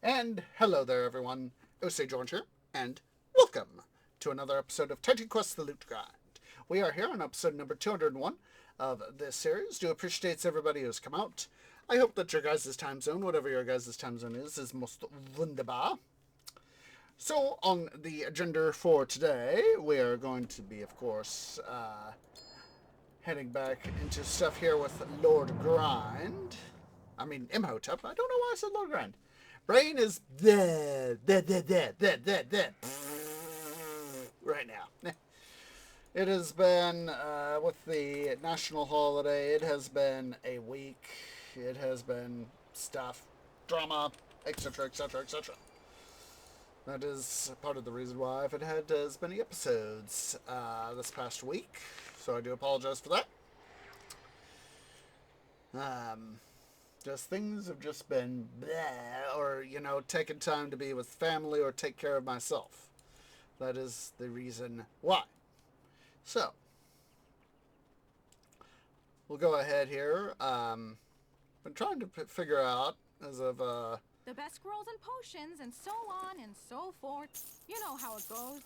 And hello there, everyone. Osage Orange here, and welcome to another episode of Titan Quest: The Loot Grind. We are here on episode number 201 of this series. Do appreciate everybody who's come out. I hope that your guys' time zone, whatever your guys' time zone is most wunderbar. So, on the agenda for today, we are going to be, of course, heading back into stuff here with Lord Grind. I mean, Imhotep. I don't know why I said Lord Grind. Brain is right now. It has been, with the national holiday, it has been a week. It has been stuff, drama, etc., etc., etc. That is part of the reason why I haven't had as many episodes this past week. So I do apologize for that. Just things have just been bleh, or, taking time to be with family or take care of myself. That is the reason why. So, we'll go ahead here. Been trying to figure out as of, the best scrolls and potions and so on and so forth. You know how it goes.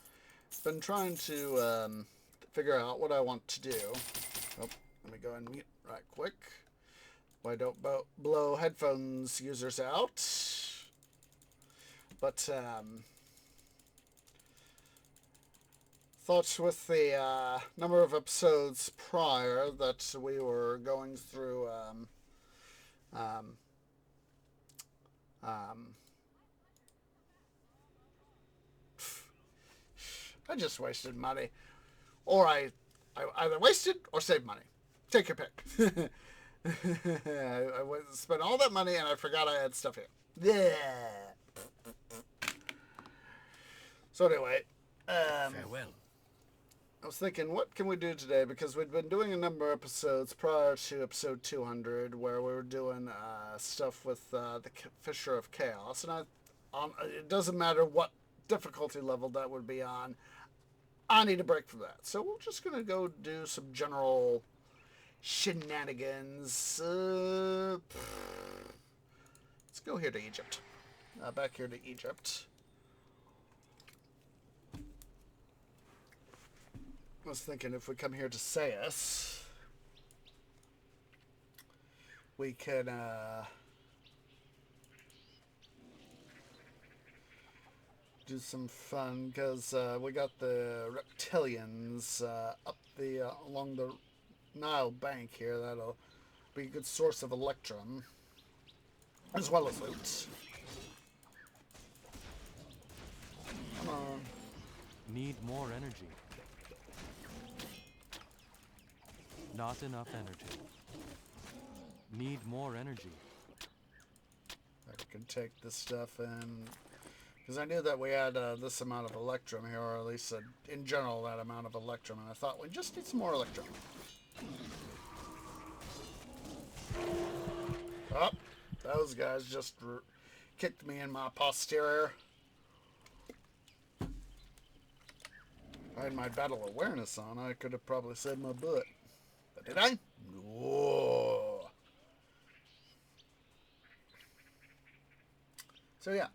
Been trying to, figure out what I want to do. Oh, let me go and mute right quick. Why don't blow headphones users out. But, thoughts with the number of episodes prior that we were going through, um, I just wasted money. Or I either wasted or saved money. Take your pick. I spent all that money and I forgot I had stuff here. Yeah. So anyway, farewell. I was thinking, what can we do today? Because we'd been doing a number of episodes prior to episode 200 where we were doing stuff with the Fisher of Chaos. And it doesn't matter what difficulty level that would be on. I need a break from that. So we're just going to go do some general shenanigans. Let's go here to Egypt. Back here to Egypt. I was thinking if we come here to Sais, we can do some fun, because we got the reptilians up the along the Nile bank here. That'll be a good source of electrum as well as loot. Come on. Need more energy. Not enough energy. Need more energy. I can take this stuff in, because I knew that we had this amount of electrum here, or at least in general that amount of electrum, and I thought we just need some more electrum. Oh, those guys just kicked me in my posterior. I had my battle awareness on. I could have probably saved my butt. But did I? No. So yeah,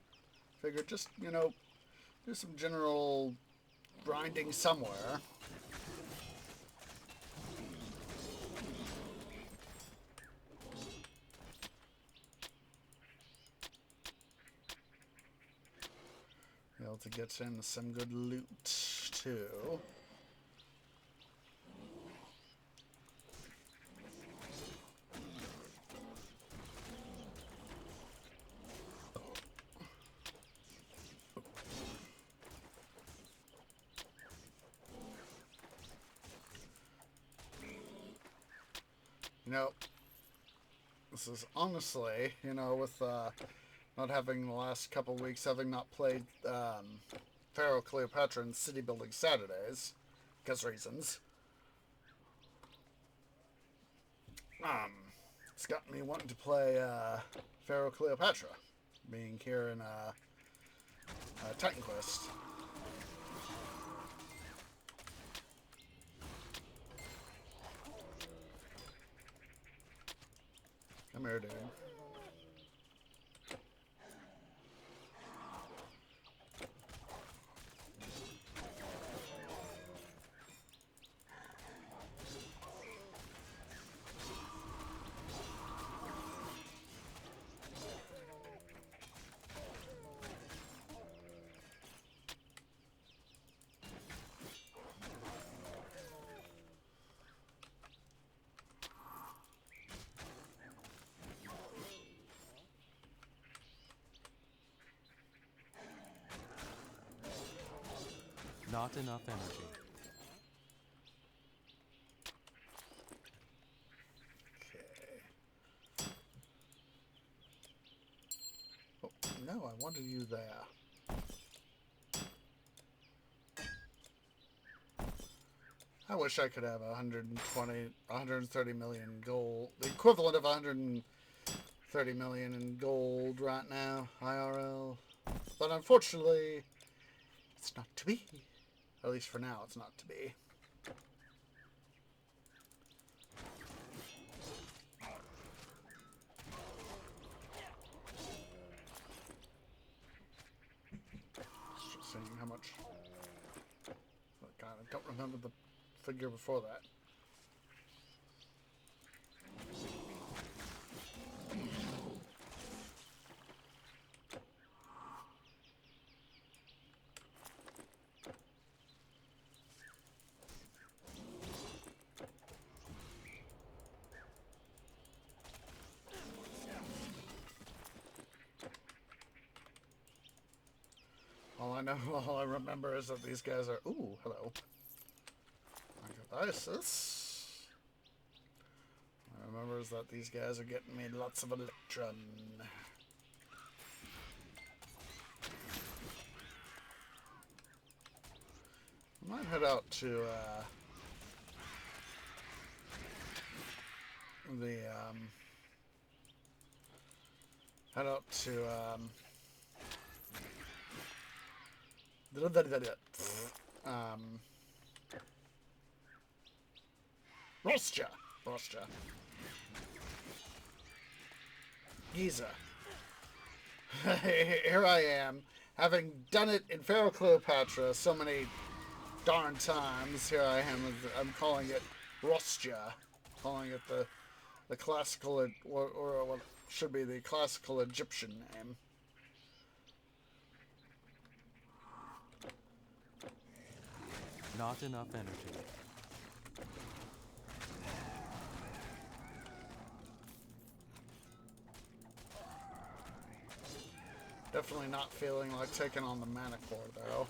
figured just, do some general grinding somewhere. Be able to get in some good loot too. This is honestly, with not having the last couple weeks, having not played Pharaoh Cleopatra and City Building Saturdays, because reasons. It's gotten me wanting to play Pharaoh Cleopatra, being here in Titan Quest. Come here, dude. Not enough energy. Okay. Oh, no, I wanted you there. I wish I could have 130 million gold, the equivalent of 130 million in gold right now, IRL. But unfortunately, it's not to be. At least for now, it's not to be. Just saying how much. Oh God, I don't remember the figure before that. All I remember is that these guys are. Ooh, hello. Isis. I remember is that these guys are getting me lots of electron. I might head out to head out to Rostja. Giza. Here I am, having done it in Pharaoh Cleopatra so many darn times. Here I am. I'm calling it Rostja, calling it the classical or what should be the classical Egyptian name. Not enough energy. Definitely not feeling like taking on the Manticore, though.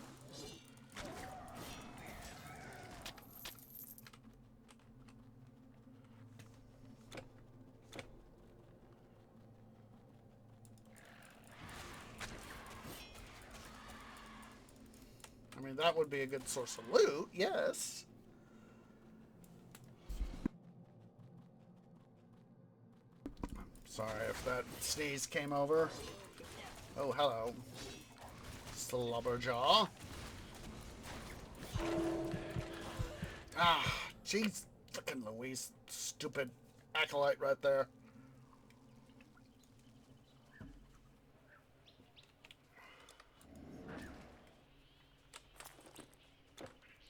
I mean, that would be a good source of loot, yes. Sorry if that sneeze came over. Oh, hello. Slobberjaw. Ah, jeez. Frickin' Louise. Stupid acolyte right there.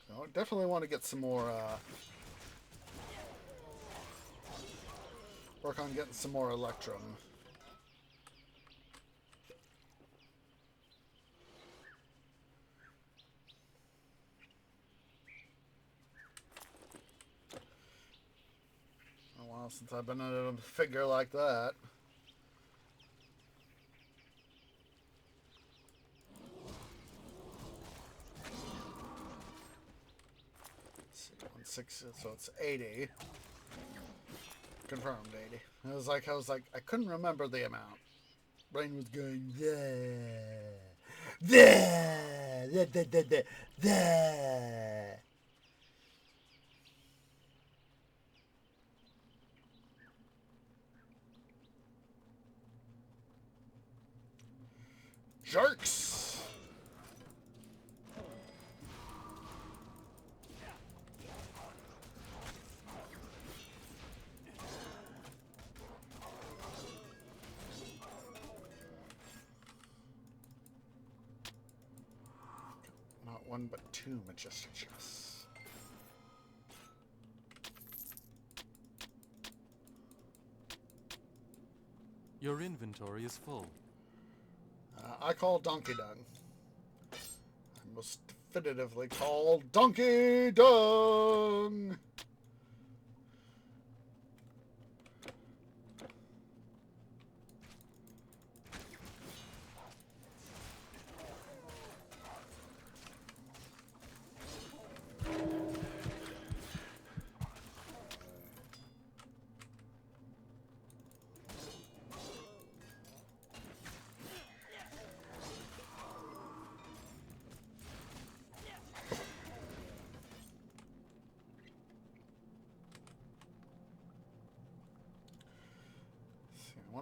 So I definitely want to get some more, work on getting some more Electrum. A while since I've been in a figure like that. Let's see, 16, so it's 80. Confirmed 80. I was like, I couldn't remember the amount. Brain was going, there. Jerks! Not one, but two majestic chests. Your inventory is full. I call Donkey Dung. I most definitively call Donkey Dung!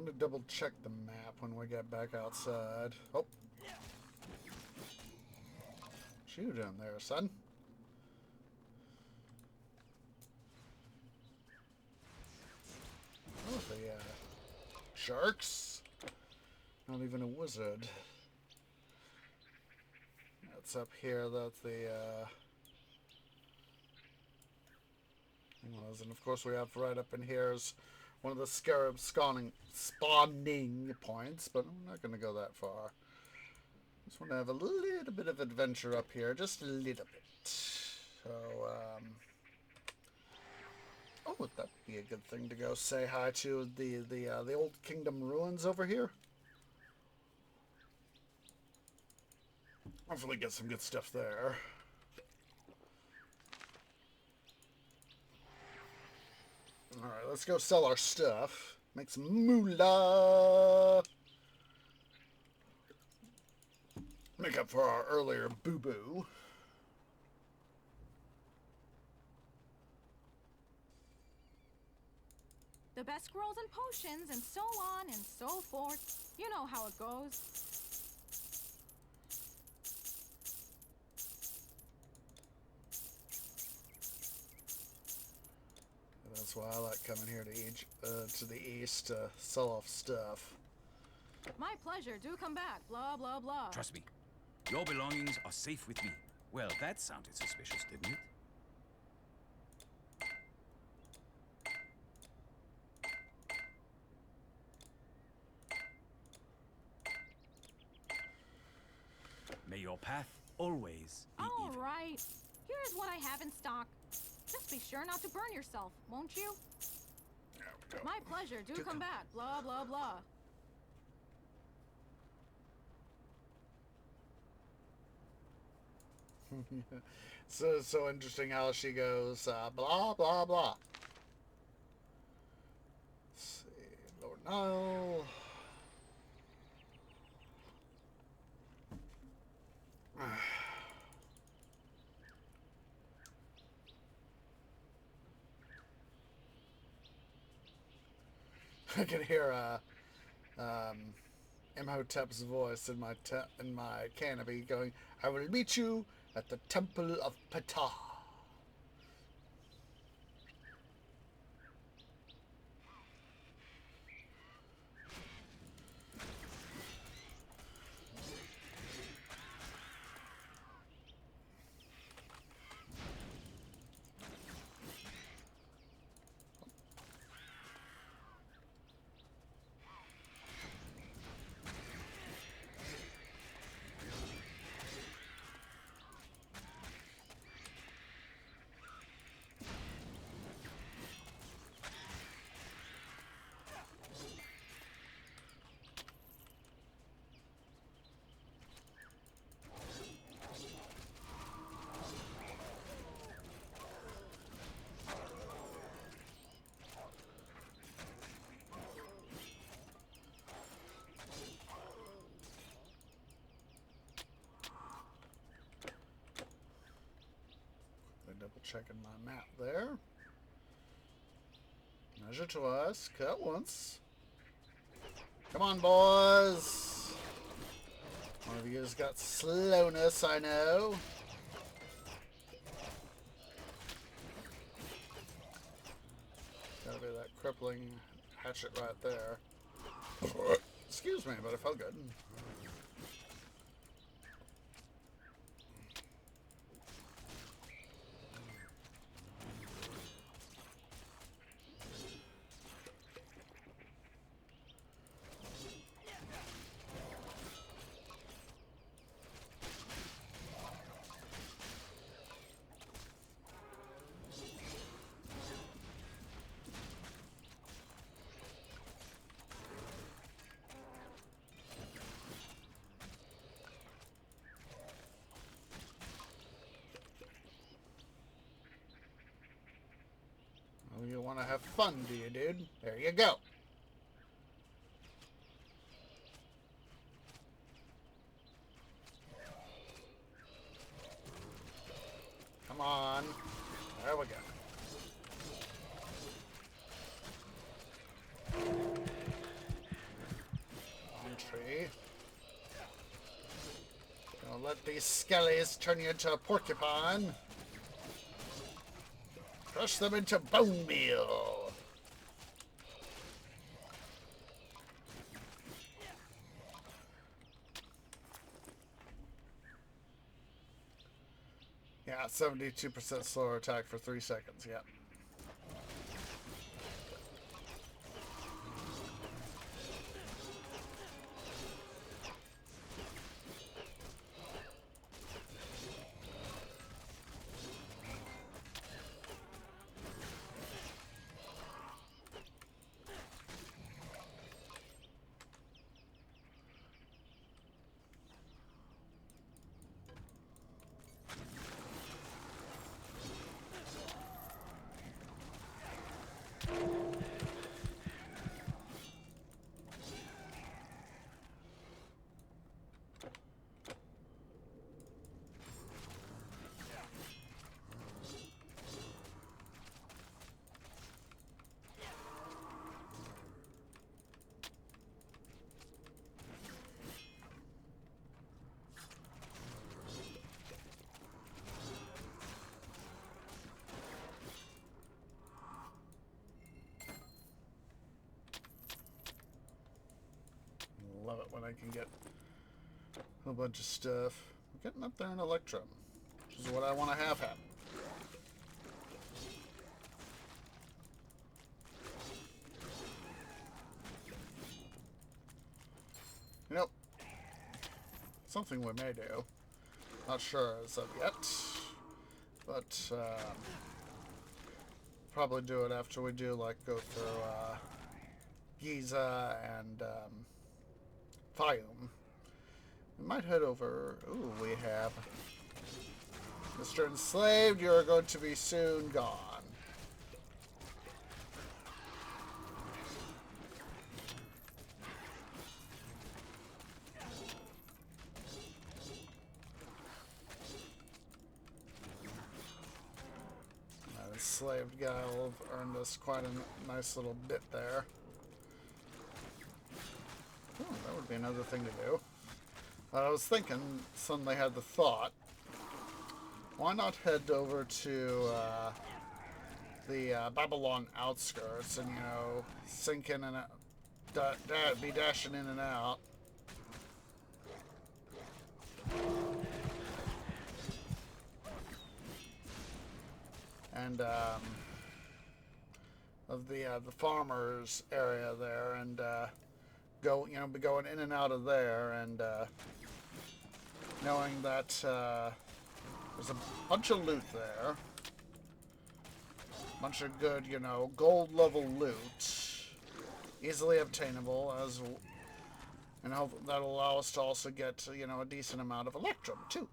want to double check the map when we get back outside. Oh. What you doing there, son? Oh, the sharks? Not even a wizard. That's up here. That's the and of course we have right up in here is one of the scarab spawning points, but I'm not going to go that far. Just want to have a little bit of adventure up here, just a little bit. So, oh, would that be a good thing to go say hi to the old kingdom ruins over here? Hopefully get some good stuff there. Alright, let's go sell our stuff. Make some moolah. Make up for our earlier boo-boo. The best scrolls and potions and so on and so forth. You know how it goes. That's why I like coming here to the east to sell off stuff. My pleasure. Do come back. Blah, blah, blah. Trust me, your belongings are safe with me. Well, that sounded suspicious, didn't it? May your path always be All even. right. Here's what I have in stock. Just be sure not to burn yourself, won't you? There we go. My pleasure. Do come back. Blah, blah, blah. So interesting how she goes, blah, blah, blah. Let's see, Lord Nile. I can hear Imhotep's voice in my canopy going, "I will meet you at the Temple of Ptah." Double checking my map there. Measure twice, cut once. Come on, boys. One of you's got slowness, I know. Gotta be that crippling hatchet right there. Excuse me, but it felt good. You want to have fun, do you, dude? There you go. Come on. There we go. Don't let these skellies turn you into a porcupine. Crush them into bone meal. Yeah, 72% slower attack for 3 seconds, yeah. Love it when I can get a whole bunch of stuff. I'm getting up there in Electrum, which is what I want to have happen. You know, something we may do. Not sure as of yet, but probably do it after we do, like, go through Giza and Fayum. We might head over. Ooh, we have Mr. Enslaved. You're going to be soon gone. That enslaved guy will have earned us quite a nice little bit there. Oh, that would be another thing to do. I was thinking, suddenly had the thought, why not head over to the Babylon outskirts and, you know, sink in and out, be dashing in and out. And of the farmers area there, and go, you know, be going in and out of there, and knowing that there's a bunch of loot there, a bunch of good, you know, gold level loot, easily obtainable, as, and hope that'll allow us to also get, you know, a decent amount of Electrum too.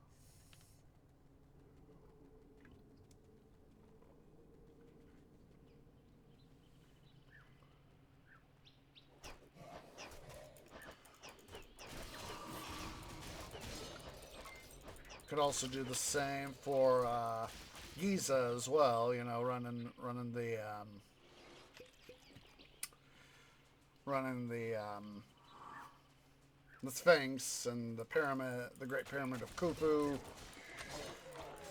Could also do the same for Giza as well, you know, running the Sphinx and the pyramid, the Great Pyramid of Khufu,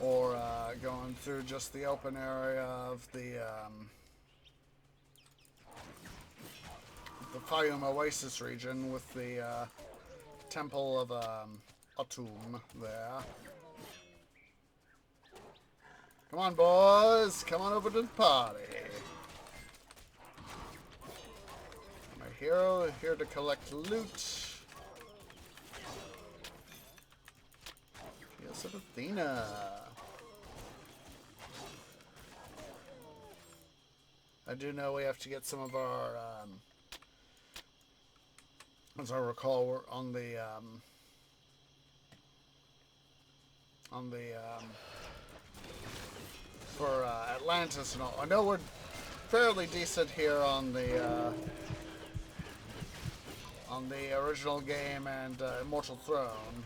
or going through just the open area of the Fayum Oasis region with the Temple of Atum there. Come on, boys. Come on over to the party. I'm a hero here to collect loot. Yes, of Athena. I do know we have to get some of our, as I recall, we're on the for Atlantis and all. I know we're fairly decent here on the original game and Immortal Throne.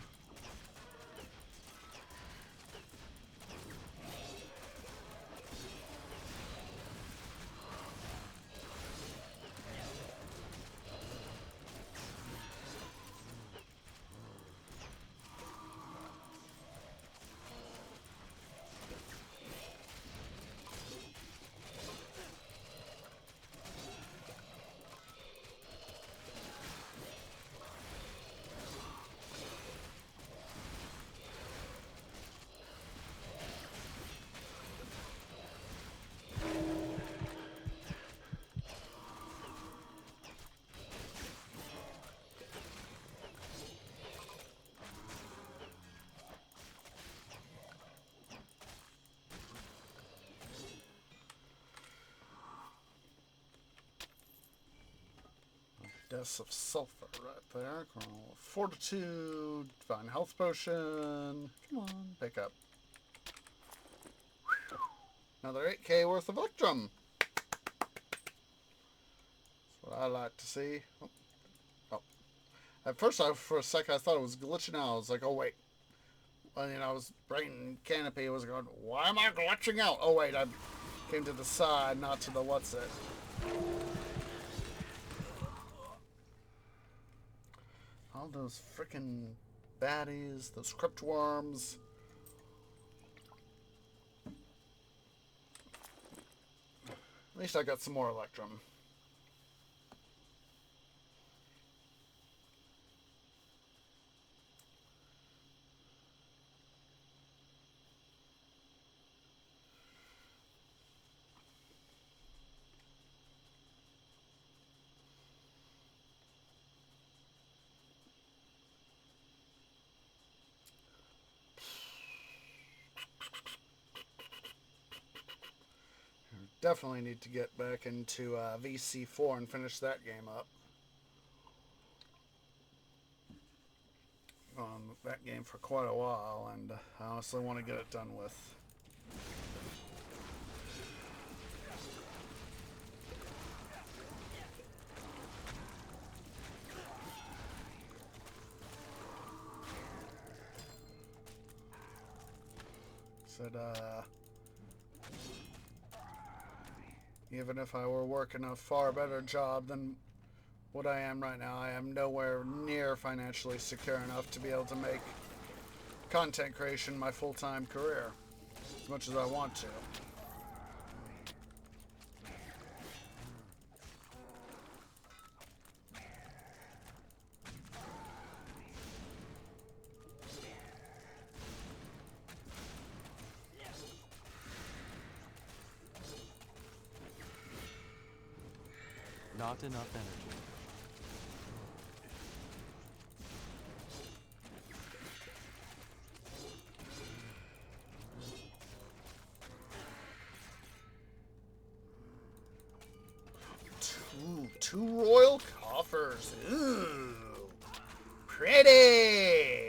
Deaths of sulfur right there. Fortitude, divine health potion. Come on, pick up. Another 8k worth of Electrum. That's what I like to see. Oh. At first, for a second, I thought it was glitching out. I was like, oh, wait. Well, you know, I was brain canopy was going, why am I glitching out? Oh, wait, I came to the side, not to the what's it. All those frickin' baddies, those crypt worms. At least I got some more Electrum. Definitely need to get back into VC4 and finish that game up. On that game for quite a while, and I honestly want to get it done with. Said, even if I were working a far better job than what I am right now, I am nowhere near financially secure enough to be able to make content creation my full-time career, as much as I want to. Not enough energy. Two royal coffers. Ooh, pretty.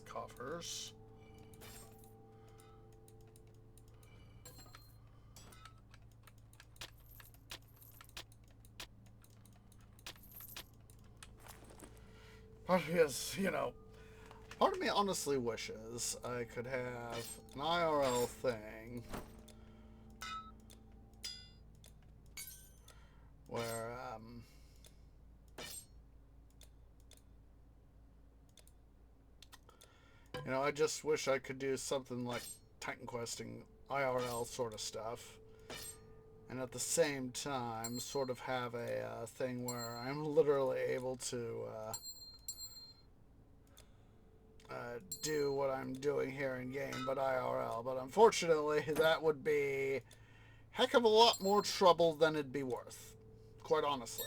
Coffers. Part of me is, you know, part of me honestly wishes I could have an IRL thing where, you know, I just wish I could do something like Titan Questing IRL sort of stuff, and at the same time sort of have a thing where I'm literally able to do what I'm doing here in game, but IRL. But unfortunately, that would be a heck of a lot more trouble than it'd be worth, quite honestly.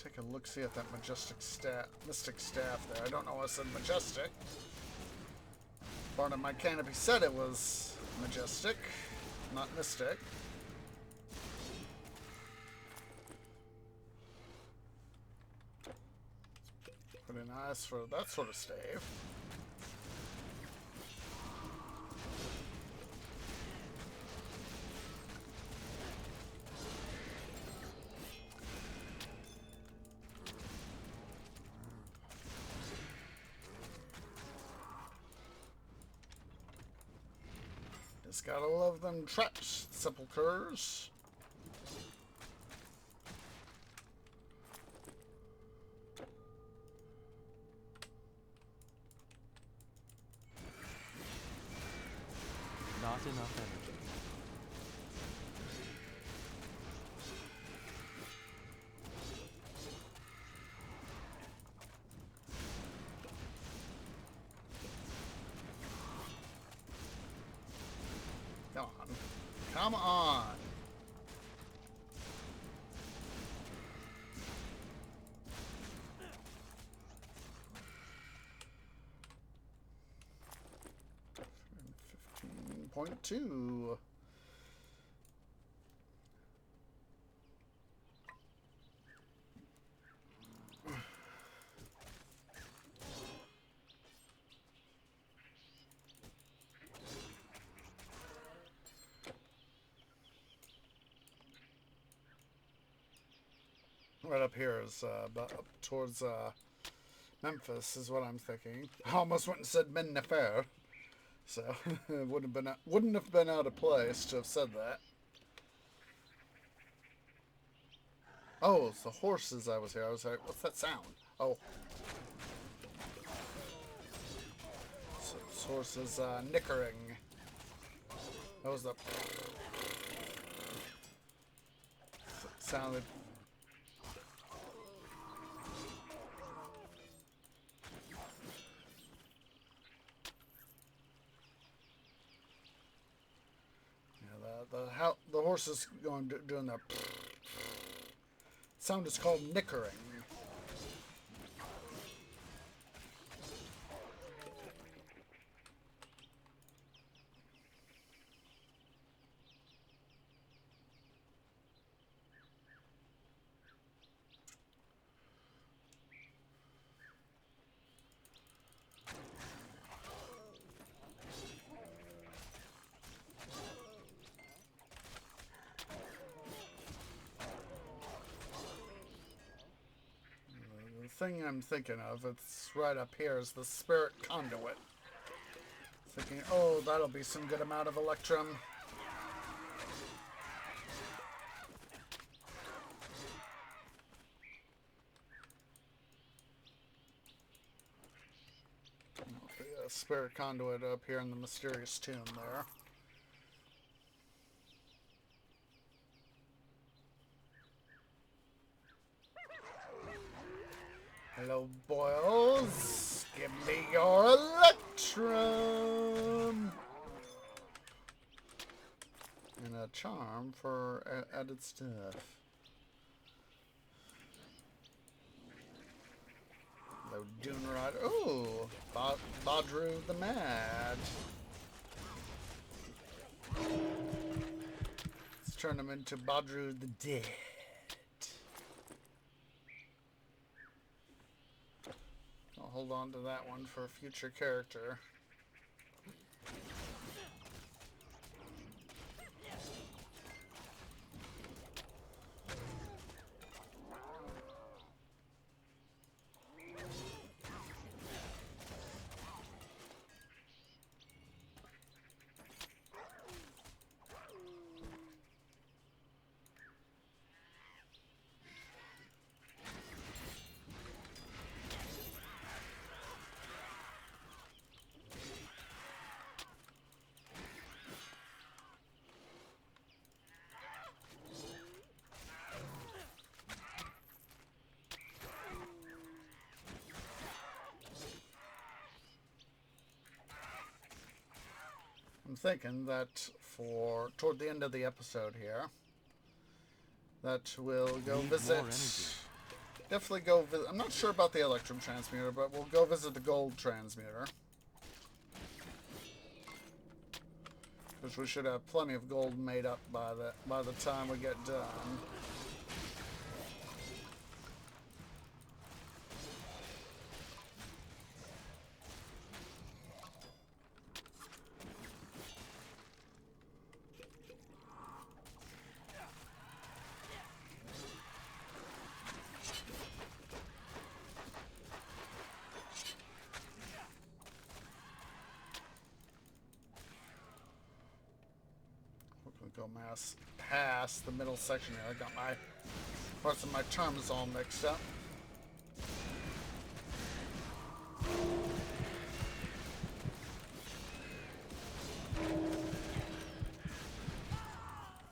Take a look-see at that mystic staff there. I don't know why I said majestic. Part of my canopy said it was majestic, not mystic. Pretty nice for that sort of stave. Just gotta love them traps, sepulchers. Not enough energy. Come on. Come on. .2. Right up here is up towards Memphis is what I'm thinking. I almost went and said Men-Nefer. So it wouldn't have been out of place to have said that. Oh, it's the horses I was here. I was like, what's that sound? Oh. So this horse is nickering. That was the sounded. The horse is going doing the sound is called nickering. The thing I'm thinking of, it's right up here, is the spirit conduit. Thinking, oh, that'll be some good amount of Electrum. The spirit conduit up here in the mysterious tomb there. Hello, boils. Give me your Electrum. And a charm for added stuff. Hello, Dunrod. Ooh, Badru the Mad. Let's turn him into Badru the Dead. I'll hold on to that one for a future character. I'm thinking that for toward the end of the episode here, that we'll go visit. Definitely go visit. I'm not sure about the Electrum Transmuter, but we'll go visit the Gold Transmuter, because we should have plenty of gold made up by the time we get done. go past the middle section here. I got my parts of my terms all mixed up.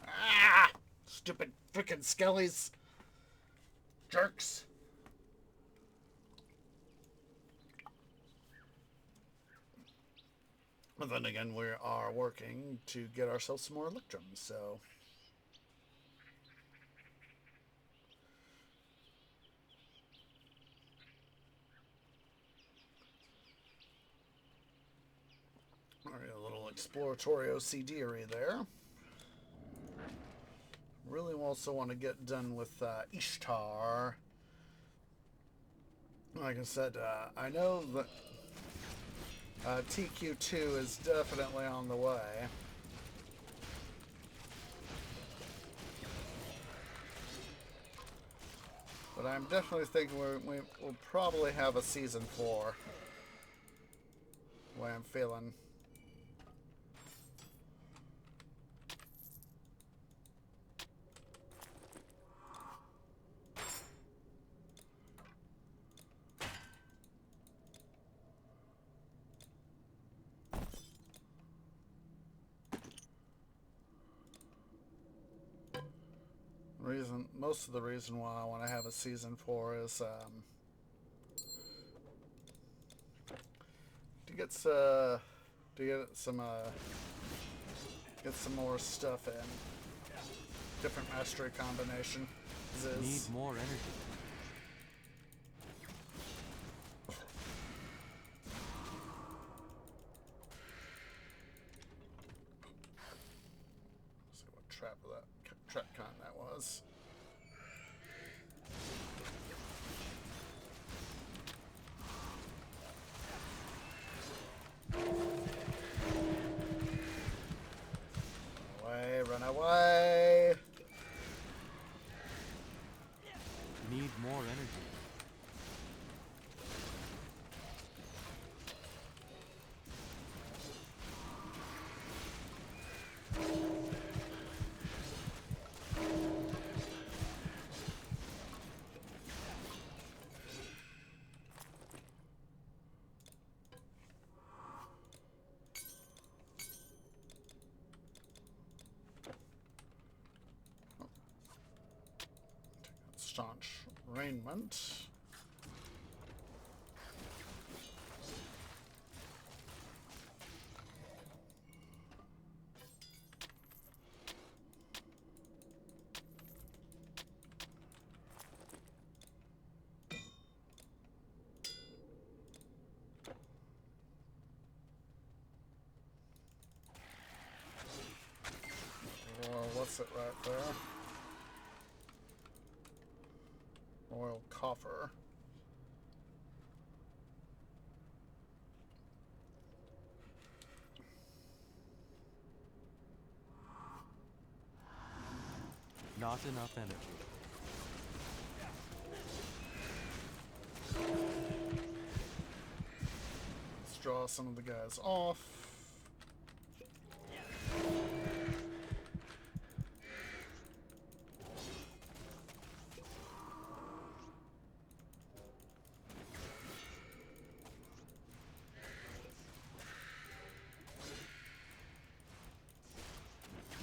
Ah! Stupid frickin' skellies. Jerks. But then again, we are working to get ourselves some more electrums, so... Alright, a little exploratory OCD-ery there. Really also want to get done with Ishtar. Like I said, I know that TQ2 is definitely on the way. But I'm definitely thinking we'll probably have a season 4. The way I'm feeling. Most of the reason why I want to have a season 4 is to get some more stuff in. Different mastery combination. Need more energy. Let's see what trap con that was. Run away! Need more energy. Staunch raiment. Well, what's it right there? Royal coffer. Not enough energy. Let's draw some of the guys off.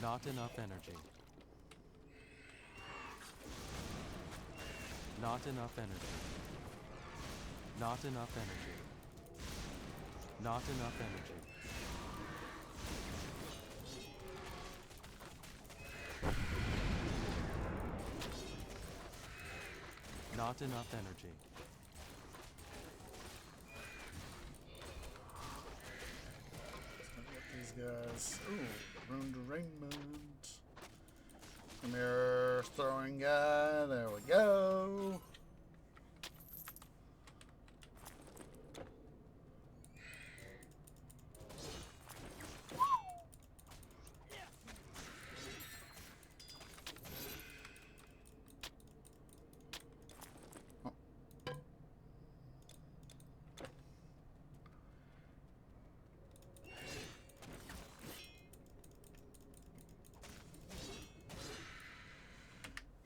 Not enough energy. Not enough energy. Not enough energy. Not enough energy. Not enough energy. Get these guys. Ooh, ruined raiment. Mirror throwing guy. There we go.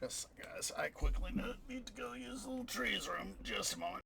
Yes, guys, I quickly need to go use the little trees room. Just a moment.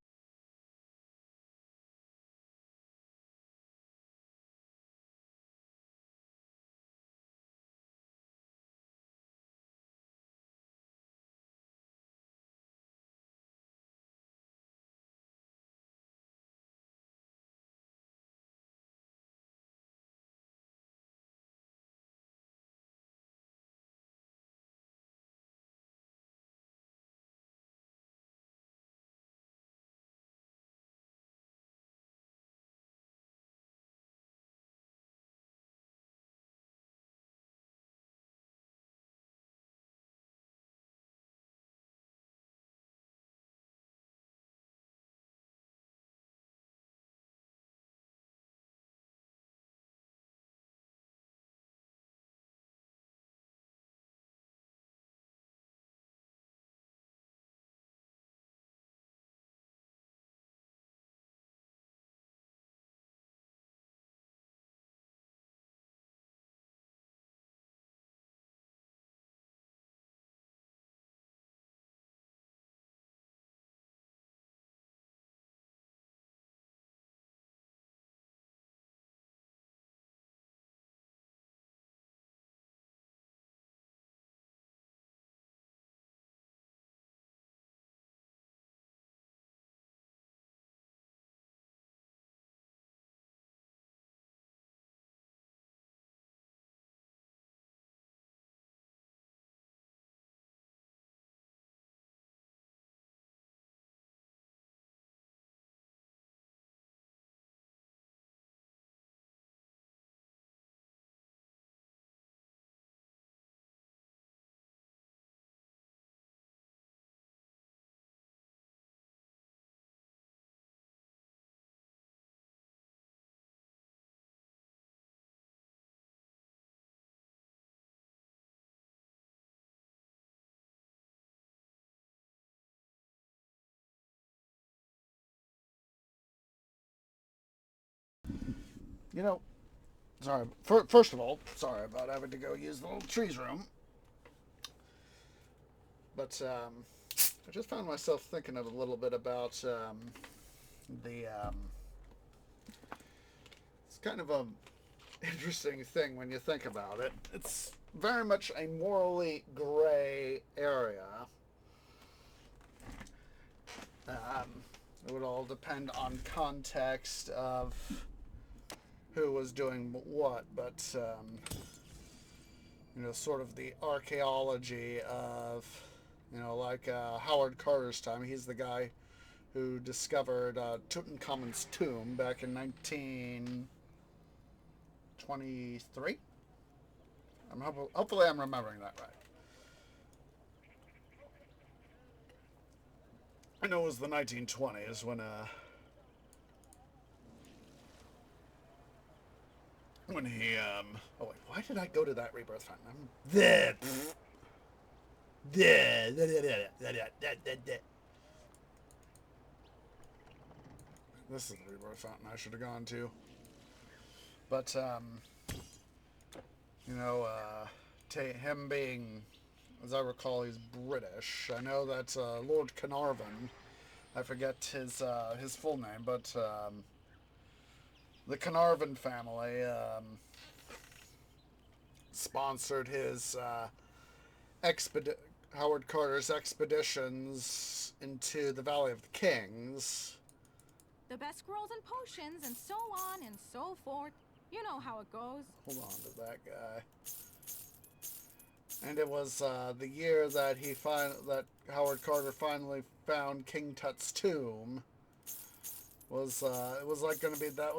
You know, sorry. First of all, sorry about having to go use the little trees room. But I just found myself thinking a little bit about the. It's kind of a interesting thing when you think about it. It's very much a morally gray area. It would all depend on context of who was doing what, but sort of the archaeology of, like Howard Carter's time. He's the guy who discovered Tutankhamun's tomb back in 1923. Hopefully I'm remembering that right. I know it was the 1920s when he oh wait, why did I go to that rebirth fountain? This is the rebirth fountain I should have gone to. But him being, as I recall, he's British. I know that Lord Carnarvon, I forget his full name, but the Carnarvon family sponsored his Howard Carter's expeditions into the Valley of the Kings. The best scrolls and potions and so on and so forth. You know how it goes. Hold on to that guy. And it was the year that that Howard Carter finally found King Tut's tomb. It was like going to be the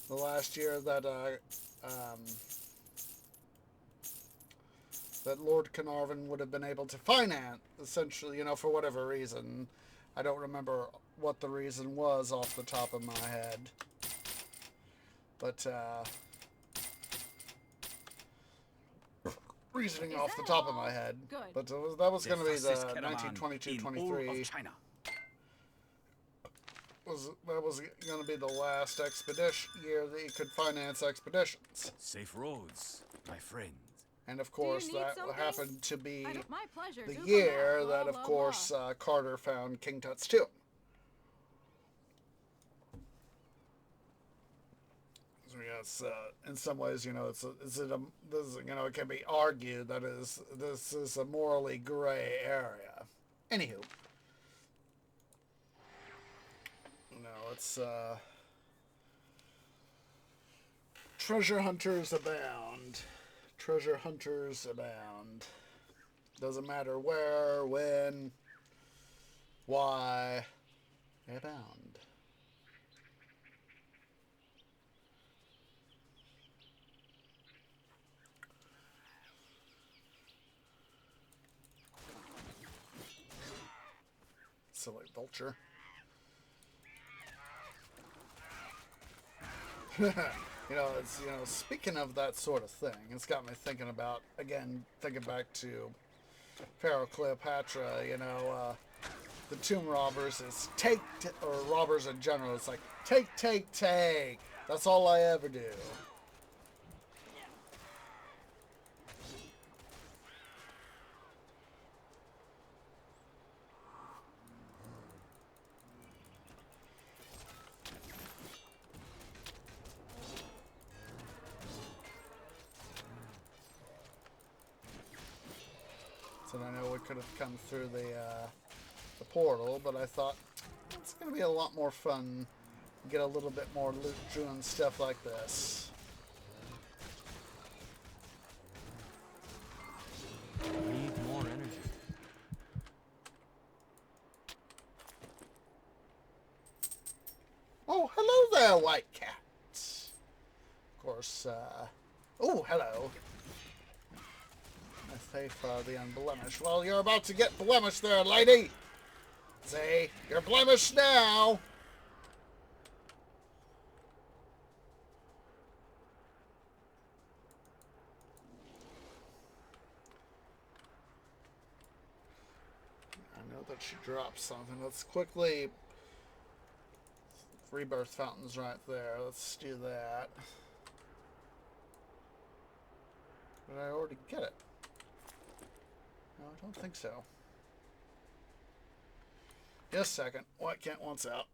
last year that that Lord Carnarvon would have been able to finance, essentially, for whatever reason. I don't remember what the reason was off the top of my head. But reasoning off the top of my head. Good. But that was going to be the 1922-23. That was going to be the last expedition year that he could finance expeditions. Safe roads, my friend. And of course, need that something? happened to be My pleasure. the Do come year back. that, Blah, of blah, course, blah. Carter found King Tut's tomb. So yes, in some ways, you know, this is, you know, it can be argued that this is a morally gray area. Anywho, you know, it's treasure hunters abound. Treasure hunters abound. Doesn't matter where, when, why, they abound. Silly vulture. You know, it's, you know, speaking of that sort of thing, it's got me thinking about, again, thinking back to Pharaoh Cleopatra, you know, the tomb robbers is or robbers in general, it's like, take, take, take. That's all I ever do. So I know we could have come through the portal, but I thought it's going to be a lot more fun. Get a little bit more loot doing stuff like this. Need more energy. Oh, hello there, White Cat. Of course, oh, hello. Faith the unblemished. Well, you're about to get blemished there, lady. See, you're blemished now. I know that she dropped something. Let's quickly... Rebirth fountain's right there. Let's do that. Did I already get it? No, I don't think so. Just a second. White Cat wants out.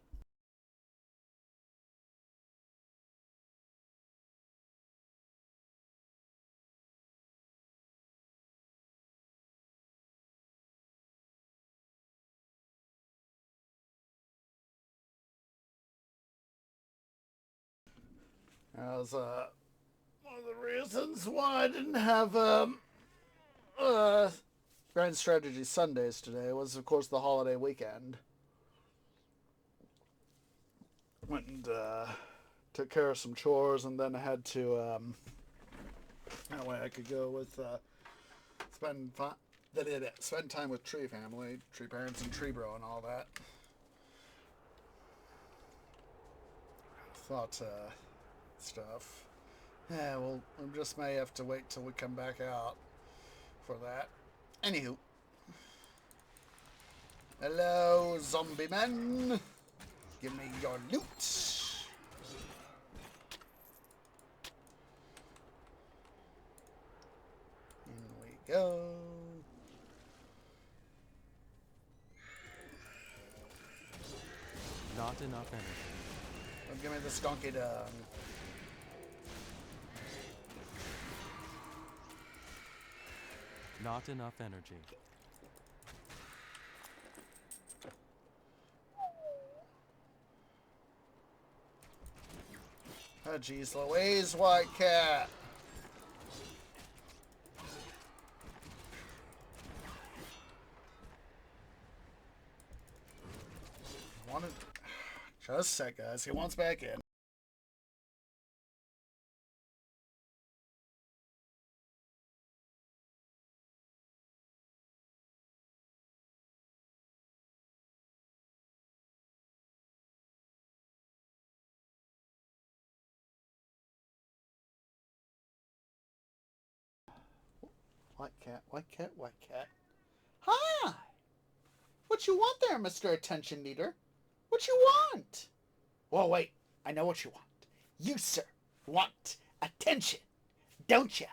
That was one of the reasons why I didn't have Grand Strategy Sundays today. Was, of course, the holiday weekend. Went and took care of some chores, and then I had to that way I could go with spend time with Tree family, Tree parents, and Tree bro, and all that. Thought stuff. Yeah, well, we just may have to wait till we come back out for that. Anywho. Hello, zombie men. Give me your loot. In we go. Not enough energy. Well, give me the skunky dung. Not enough energy. Oh, geez, Louise, White Cat. Wanted... Just a sec, guys. He wants back in. White Cat, White Cat, White Cat. Hi! What you want there, Mr. Attention Needer? What you want? Well, wait. I know what you want. You, sir, want attention. Don't you?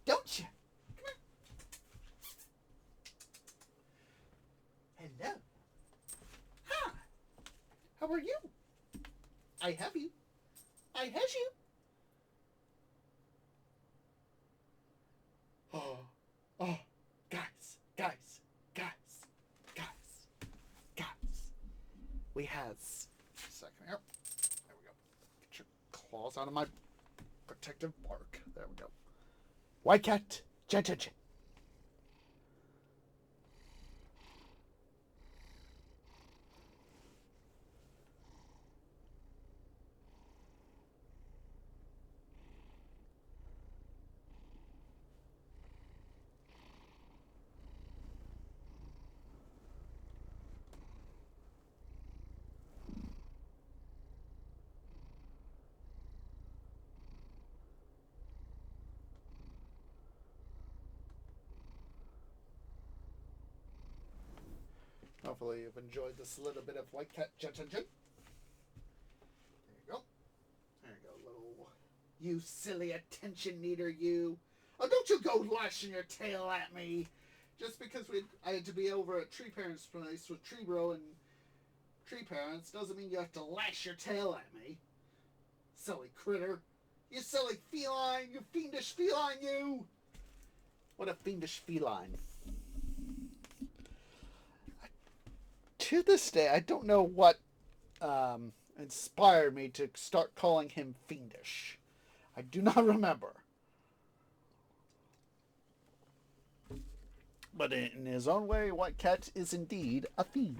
Don't you? I have you. I has you. Oh, oh, guys. We has. A second here. There we go. Get your claws out of my protective bark. There we go. White cat, Jen. Hopefully you've enjoyed this little bit of White Cat Jen. There you go. There you go, little... You silly attention needer, you. Oh, don't you go lashing your tail at me. Just because I had to be over at Tree Parents' place with Tree Bro and Tree Parents doesn't mean you have to lash your tail at me. Silly critter. You silly feline. You fiendish feline, you. What a fiendish feline. To this day, I don't know what inspired me to start calling him fiendish. I do not remember. But in his own way, White Cat is indeed a fiend.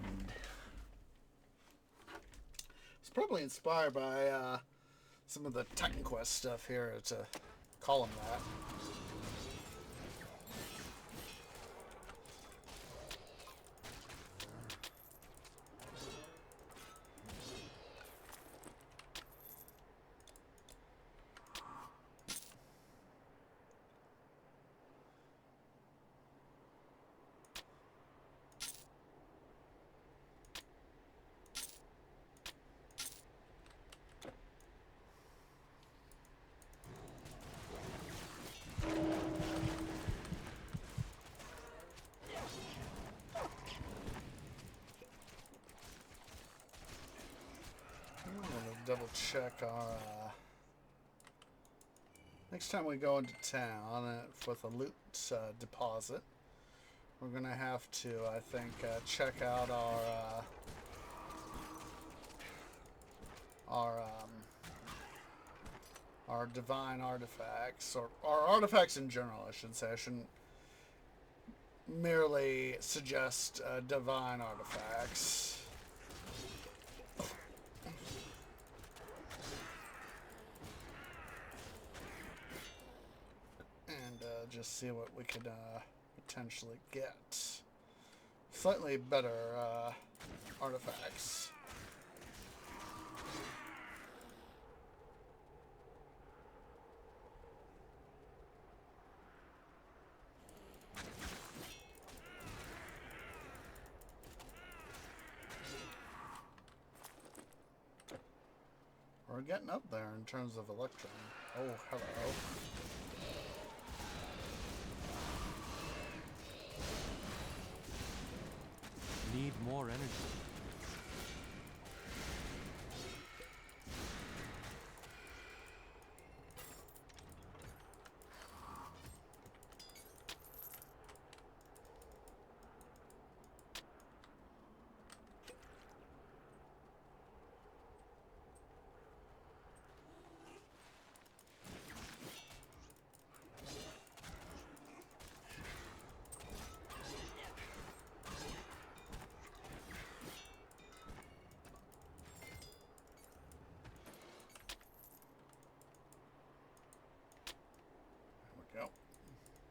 It's probably inspired by some of the Titan Quest stuff here to call him that. Double check our next time we go into town with a loot deposit, we're gonna have to, I think, check out our divine artifacts, or our artifacts in general, I should say. I shouldn't merely suggest divine artifacts. Just see what we could potentially get. Slightly better artifacts. We're getting up there in terms of Electrum. Oh, hello. Need more energy.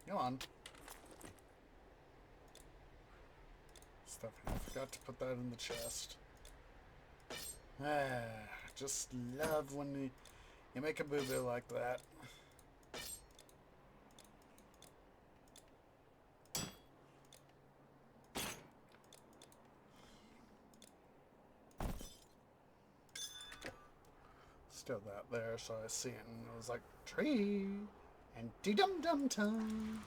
Come on. Stuff. I forgot to put that in the chest. Just love when you make a boo-boo like that. Still that there, so I see it, and it was like, tree! And dee-dum-dum-tum.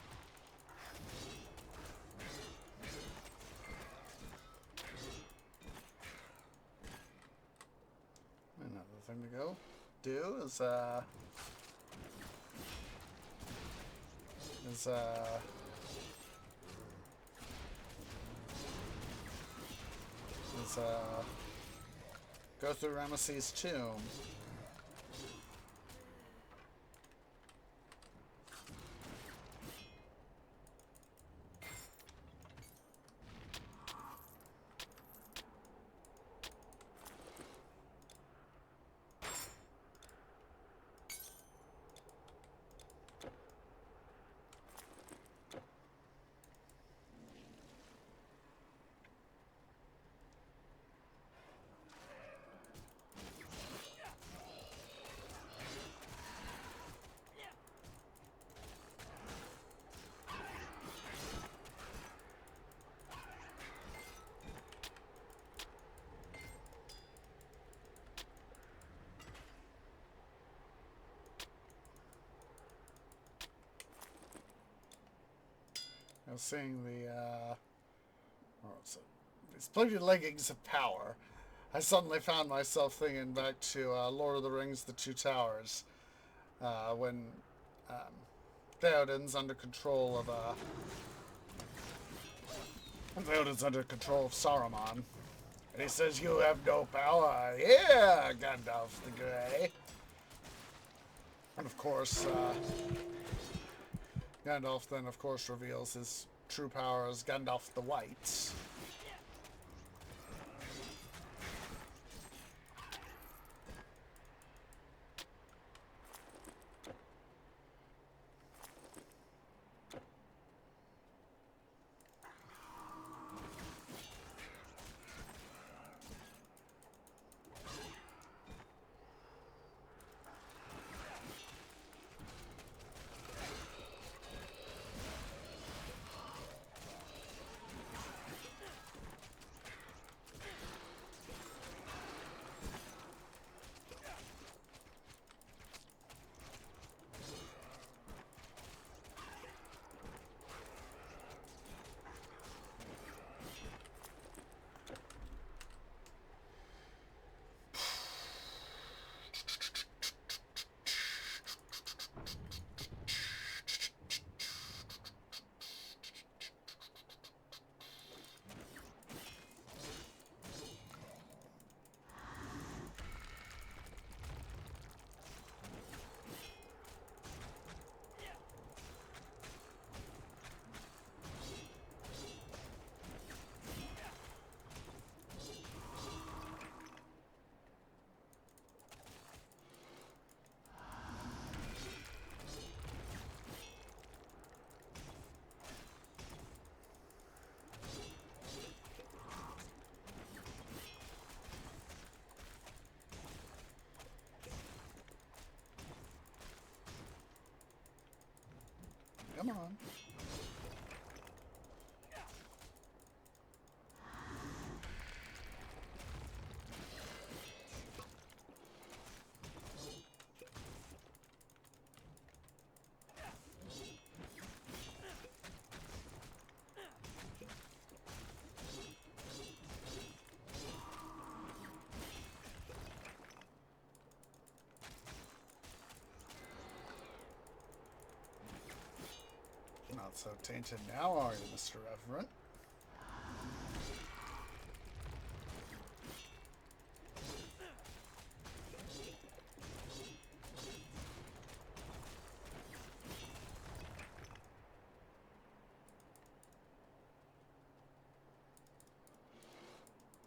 Another thing to go do is go through Ramesses' tomb. I was seeing the splendid leggings of power. I suddenly found myself thinking back to Lord of the Rings: The Two Towers, when Theoden's under control of Saruman, and he says, "You have no power." Yeah, Gandalf the Grey. And of course, Gandalf then, of course, reveals his true power as Gandalf the White. Come on. Not so tainted now, are you, Mr. Reverend?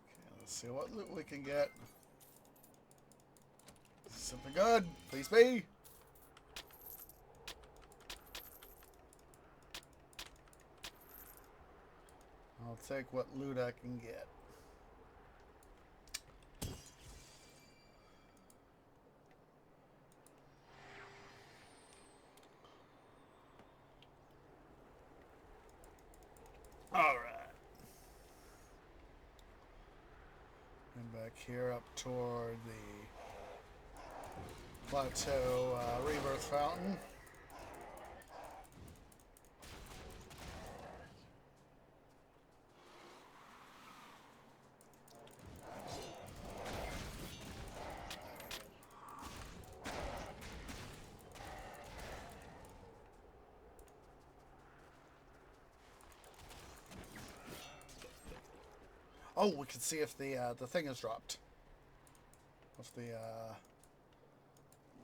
Okay, let's see what loot we can get. Something good, please be. I'll take what loot I can get. All right. And back here up toward the plateau rebirth fountain. Oh, we can see if the thing is dropped. If the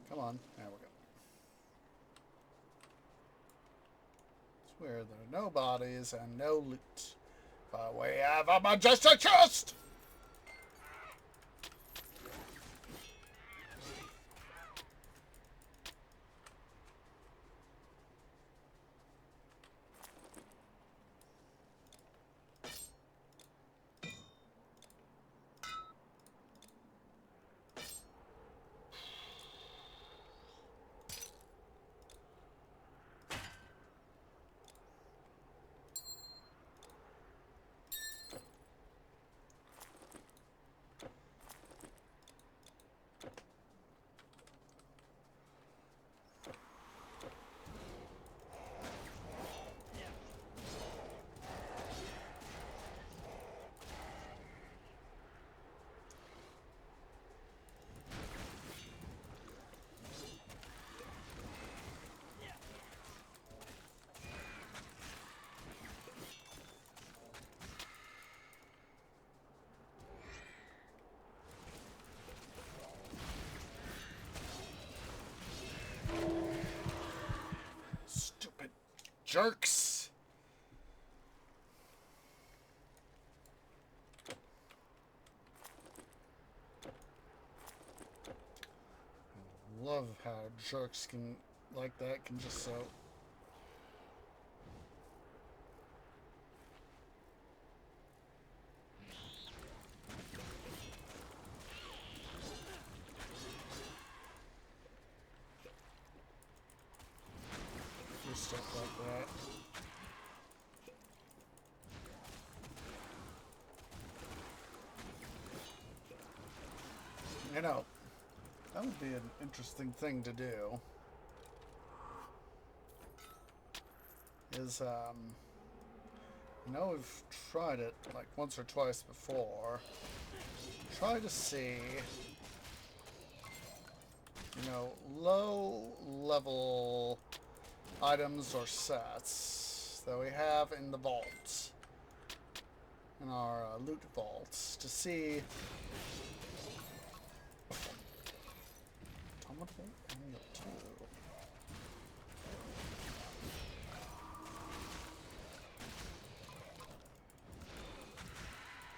come on, there we go. It's where there are no bodies and no loot, but we have a majestic chest. Stupid jerks. I love how jerks can like that can just so do stuff like that. You know, that would be an interesting thing to do. Is I know we've tried it like once or twice before. Try to see, you know, low level items or sets that we have in the vaults, in our loot vaults, to see. Automata and the two.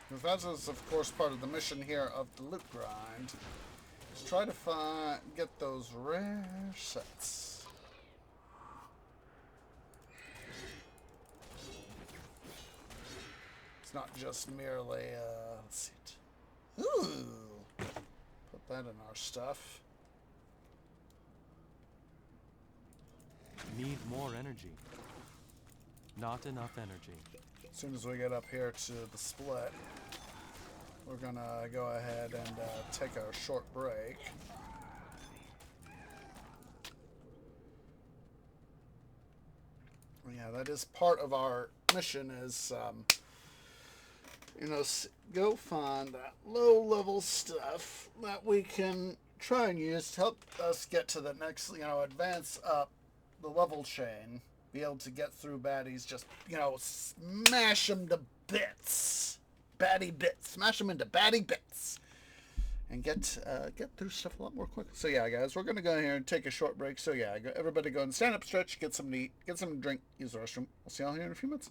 Because that is, of course, part of the mission here of the loot grind. Is try to get those rare sets. It's not just merely, let's see. Ooh! Put that in our stuff. Need more energy. Not enough energy. As soon as we get up here to the split, we're gonna go ahead and take a short break. Yeah, that is part of our mission is, you know, go find that low-level stuff that we can try and use to help us get to the next, you know, advance up the level chain. Be able to get through baddies, just, you know, smash them to bits. Baddie bits. Smash them into baddie bits. And get through stuff a lot more quickly. So yeah, guys, we're going to go here and take a short break. So yeah, everybody go and stand up, stretch, get something to eat, get something to drink, use the restroom. We'll see y'all here in a few minutes.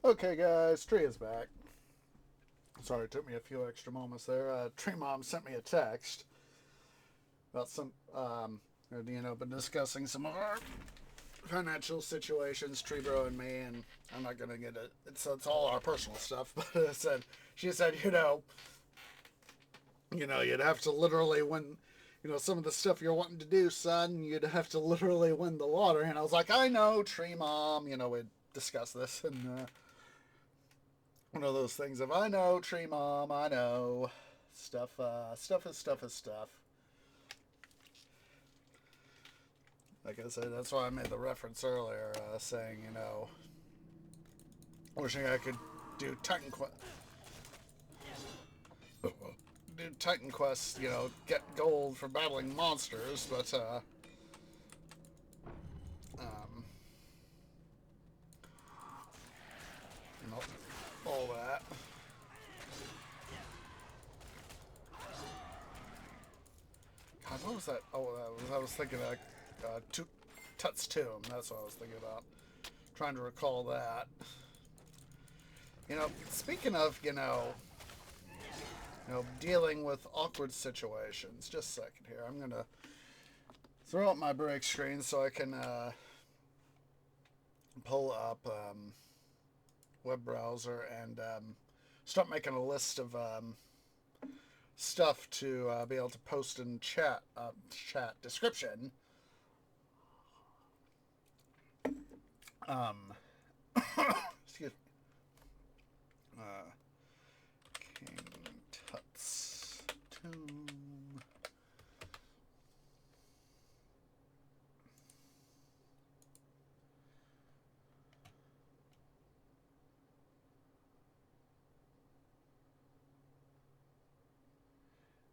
Okay, guys, Tree is back. Sorry, it took me a few extra moments there. Tree Mom sent me a text about some, been discussing some of our financial situations, Tree Bro and me, and I'm not gonna get it. It's all our personal stuff, but she said, you'd have to literally win, some of the stuff you're wanting to do, son, you'd have to literally win the lottery. And I was like, I know, Tree Mom, we'd discuss this, and one of those things of, I know, Tree Mom, I know, stuff is stuff. Like I said, that's why I made the reference earlier, saying, wishing I could do Titan Quest. Do Titan Quest, get gold for battling monsters, but, all that. God, what was that? Oh, I was thinking of Tut's Tomb. That's what I was thinking about. Trying to recall that. Speaking of, dealing with awkward situations. Just a second here. I'm going to throw up my break screen so I can pull up web browser and start making a list of stuff to be able to post in chat description. Excuse me. King Tut's Tomb.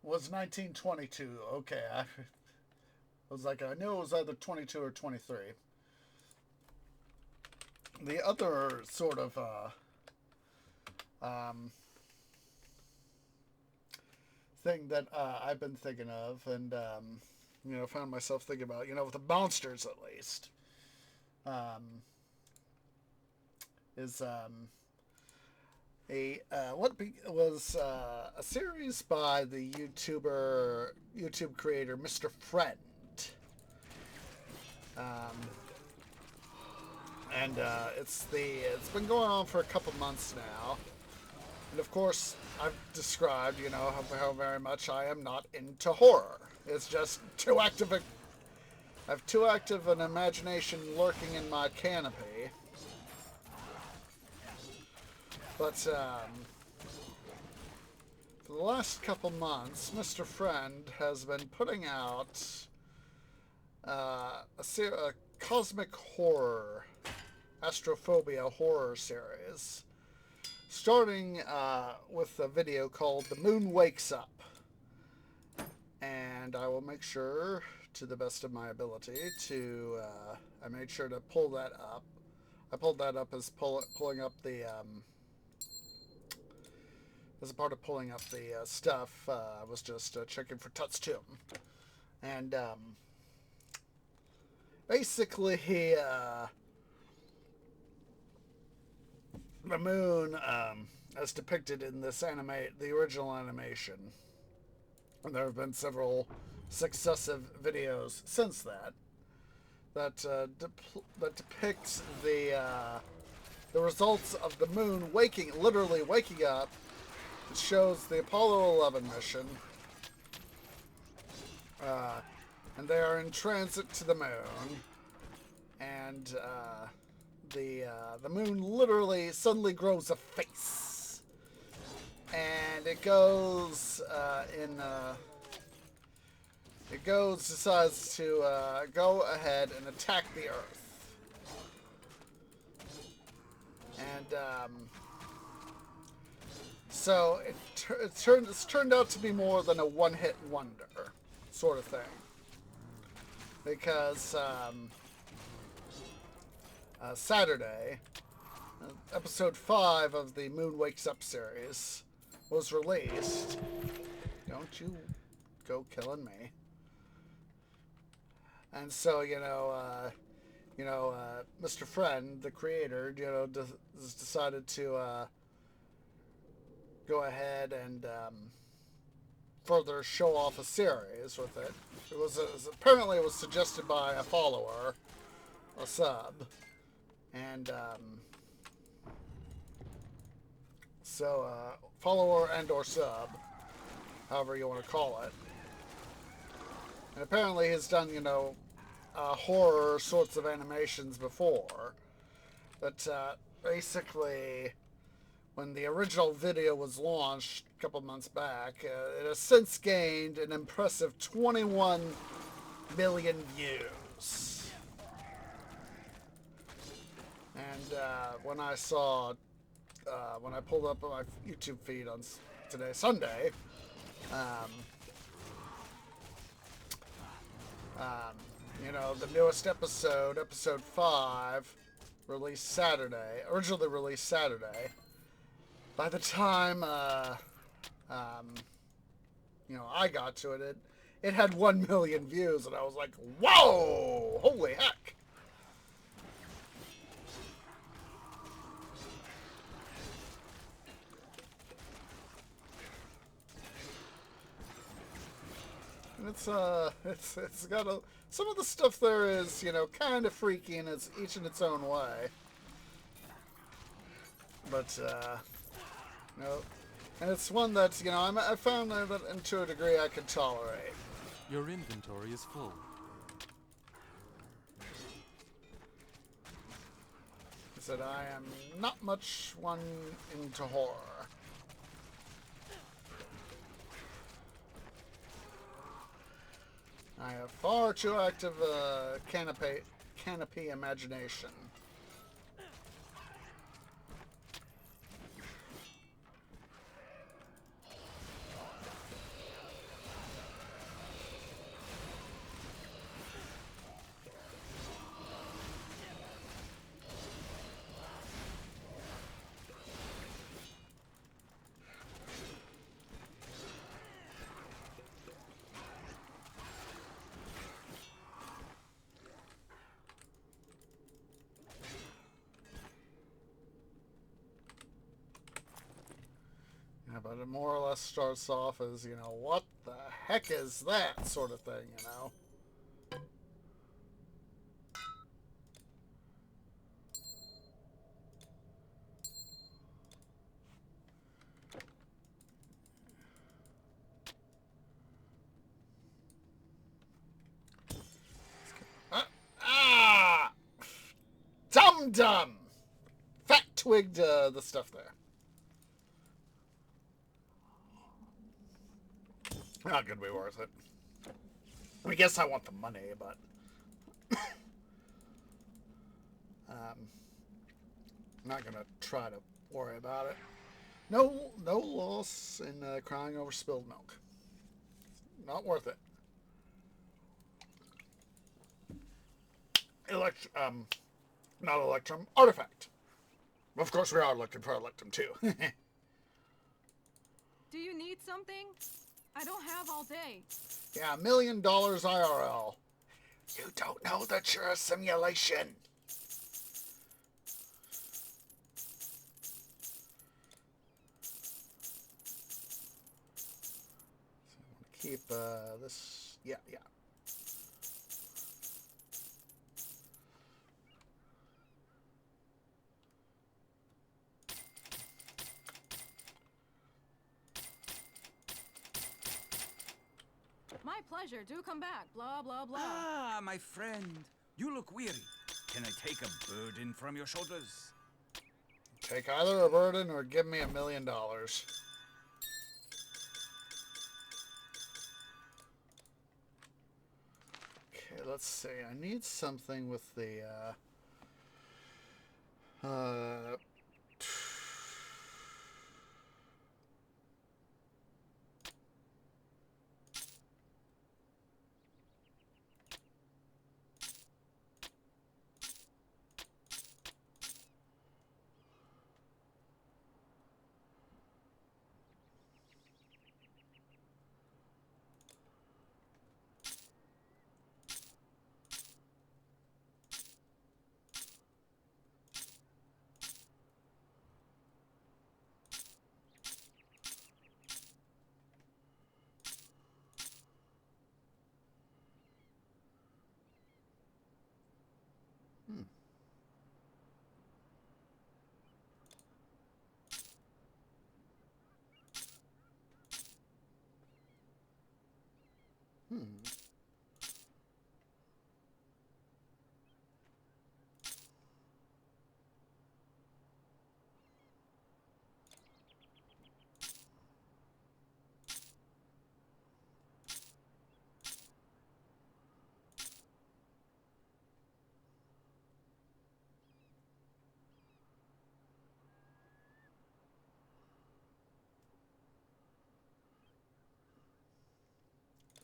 Was 1922. Okay, I knew it was either 22 or 23. The other sort of thing that I've been thinking of, and found myself thinking about, with the monsters at least, is a series by the YouTube creator Mr. Friend. And it's been going on for a couple months now. And of course, I've described, how very much I am not into horror. It's just too active. I have too active an imagination lurking in my canopy. But for the last couple months, Mr. Friend has been putting out a cosmic horror, astrophobia horror series, starting with a video called The Moon Wakes Up. And I will make sure, to the best of my ability, I made sure to pull that up. I pulled that up as pulling up the, as a part of pulling up the stuff. I was just checking for Tut's Tomb. And basically, the moon, as depicted in this the original animation, and there have been several successive videos since that depicts the results of the moon literally waking up. It shows the Apollo 11 mission, and they are in transit to the moon, and the moon literally suddenly grows a face, and it decides to go ahead and attack the Earth, and so it's turned out to be more than a one-hit wonder sort of thing, because Saturday, episode 5 of the Moon Wakes Up series was released. Don't you go killing me. And so, Mr. Friend, the creator, has decided to go ahead and further show off a series with it. Apparently it was suggested by a follower, a sub, and follower and or sub, however you want to call it. And apparently he's done, horror sorts of animations before. But basically, when the original video was launched a couple months back, it has since gained an impressive 21 million views. And when I pulled up my YouTube feed on today, Sunday, the newest episode 5, originally released Saturday. By the time, I got to it, it had 1 million views, and I was like, whoa, holy heck. It's got some of the stuff there is, kind of freaky and it's each in its own way. But, and it's one that, I found that to a degree I can tolerate. Your inventory is full. I said I am not much one into horror. I have far too active canopy imagination. But it more or less starts off as, what the heck is that sort of thing, Dum! Fat twigged the stuff there. Not gonna be worth it. I guess I want the money, but not gonna try to worry about it. No loss in crying over spilled milk. Not worth it. Not Electrum, Artifact. Of course, we are looking for Electrum too. Do you need something? I don't have all day. Yeah, $1 million IRL. You don't know that you're a simulation. So I want to keep this. Yeah. My pleasure. Do come back. Blah, blah, blah. Ah, my friend. You look weary. Can I take a burden from your shoulders? Take either a burden or give me $1 million. Okay, let's see. I need something with the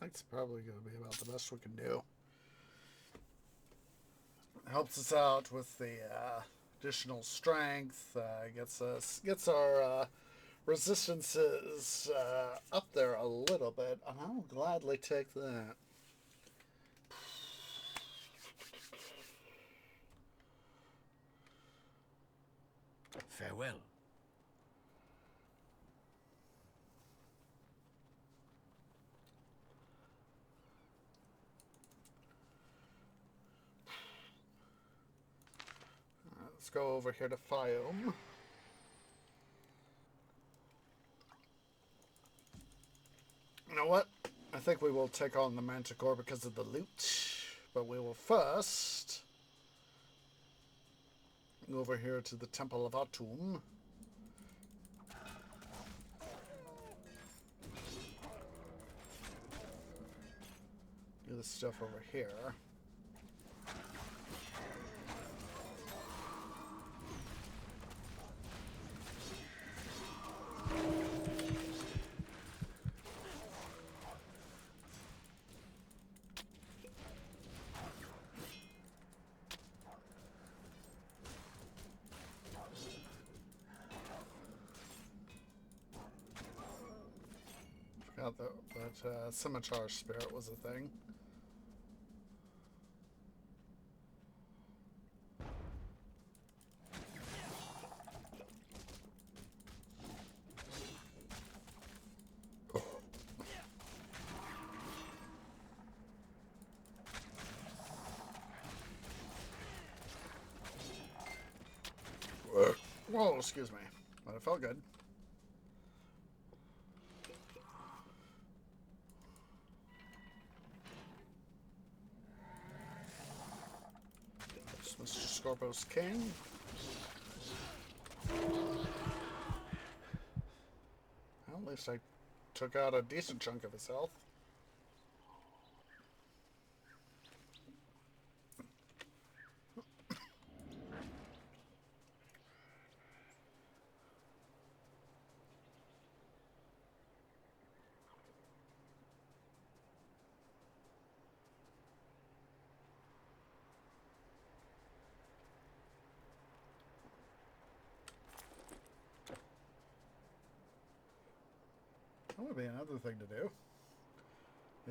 think it's probably going to be about the best we can do. Helps us out with the additional strength. Gets our resistances up there a little bit, and I'll gladly take that. Farewell. Let's go over here to Fiome. You know what? I think we will take on the Manticore because of the loot. But we will first go over here to the Temple of Atum. Do this stuff over here. Forgot that Scimitar Spirit was a thing. Whoa, excuse me. But it felt good. Mr. Scorpos King. Well, at least I took out a decent chunk of his health. That would be another thing to do.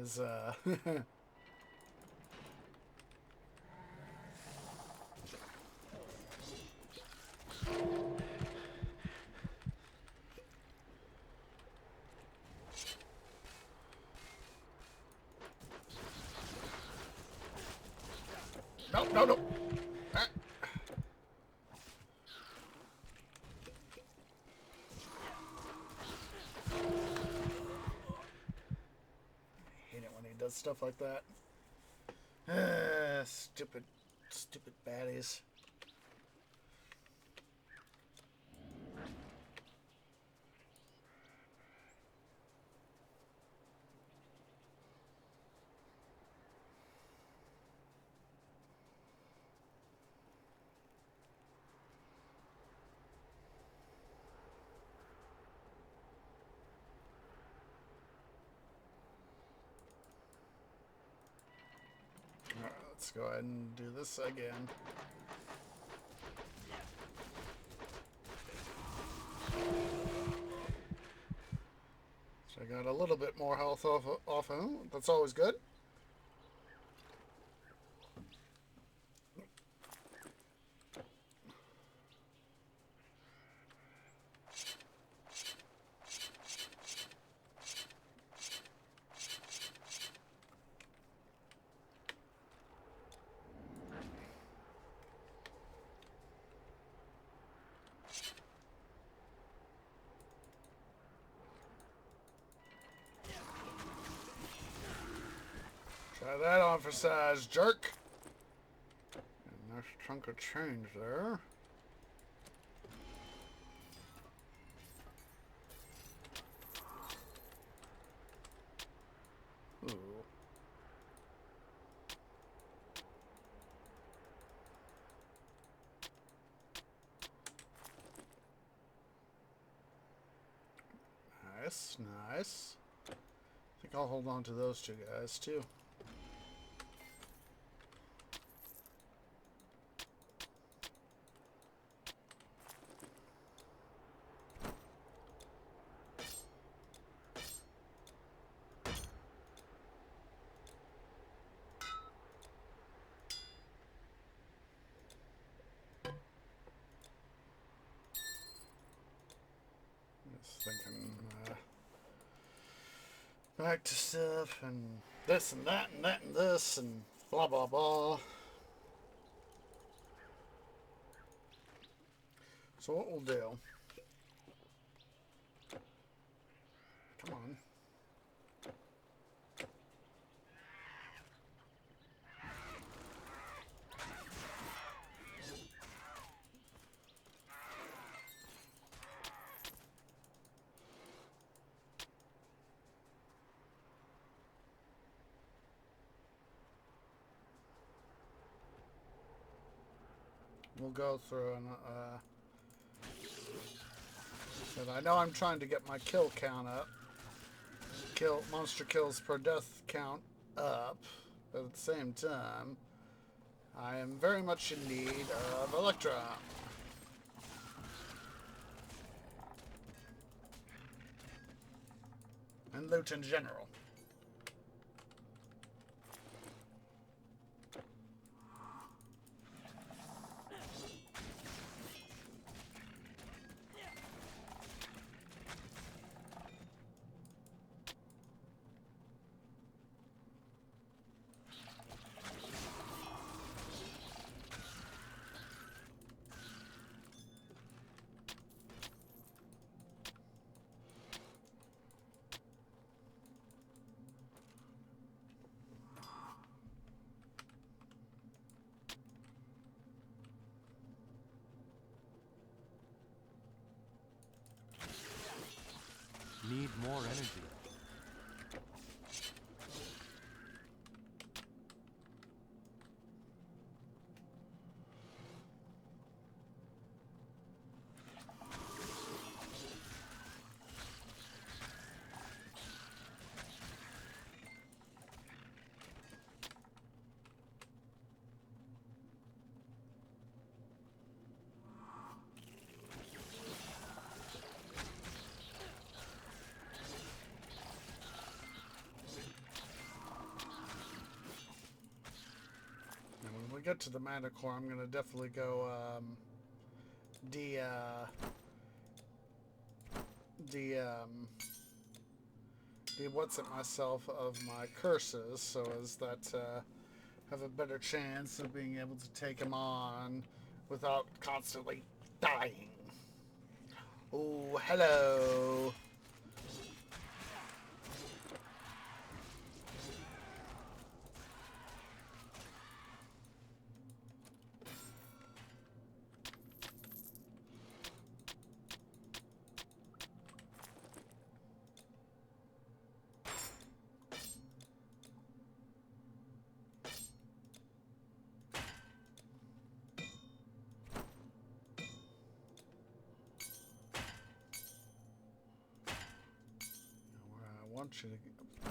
Is no. Ah. Does stuff like that. Stupid baddies. Let's go ahead and do this again. So I got a little bit more health off him. That's always good. Try that on for size, jerk. And nice chunk of change there. Ooh. Nice. I think think I'll hold on to those two guys too. Just thinking back to stuff and this and that and that and this and blah blah blah. So what we'll do, come on. We'll go through and and I know I'm trying to get my kill count up. Monster kills per death count up. But at the same time, I am very much in need of Electron. And loot in general. Need more energy. We get to the Manticore, I'm gonna definitely go what's it myself of my curses, so as that have a better chance of being able to take him on without constantly dying. Oh, hello.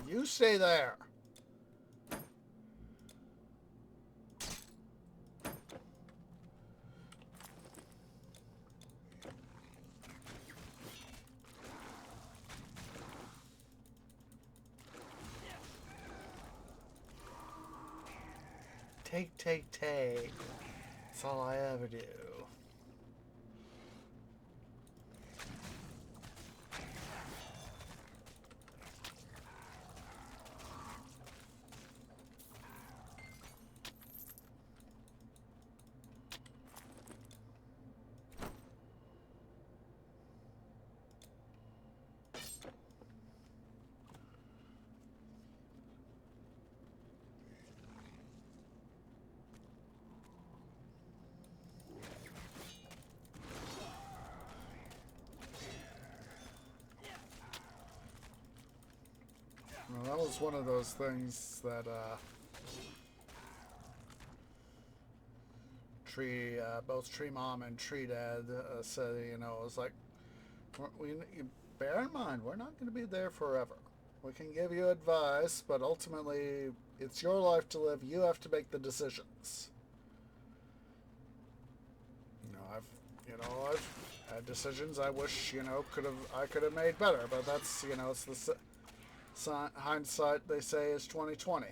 You stay there. Take. That's all I ever do. Well, that was one of those things that both Tree Mom and Tree Dad said. You know, it was like, you bear in mind, we're not going to be there forever. We can give you advice, but ultimately, it's your life to live. You have to make the decisions. I've had decisions I wish, I could have made better, but that's, it's the hindsight, they say, is 2020.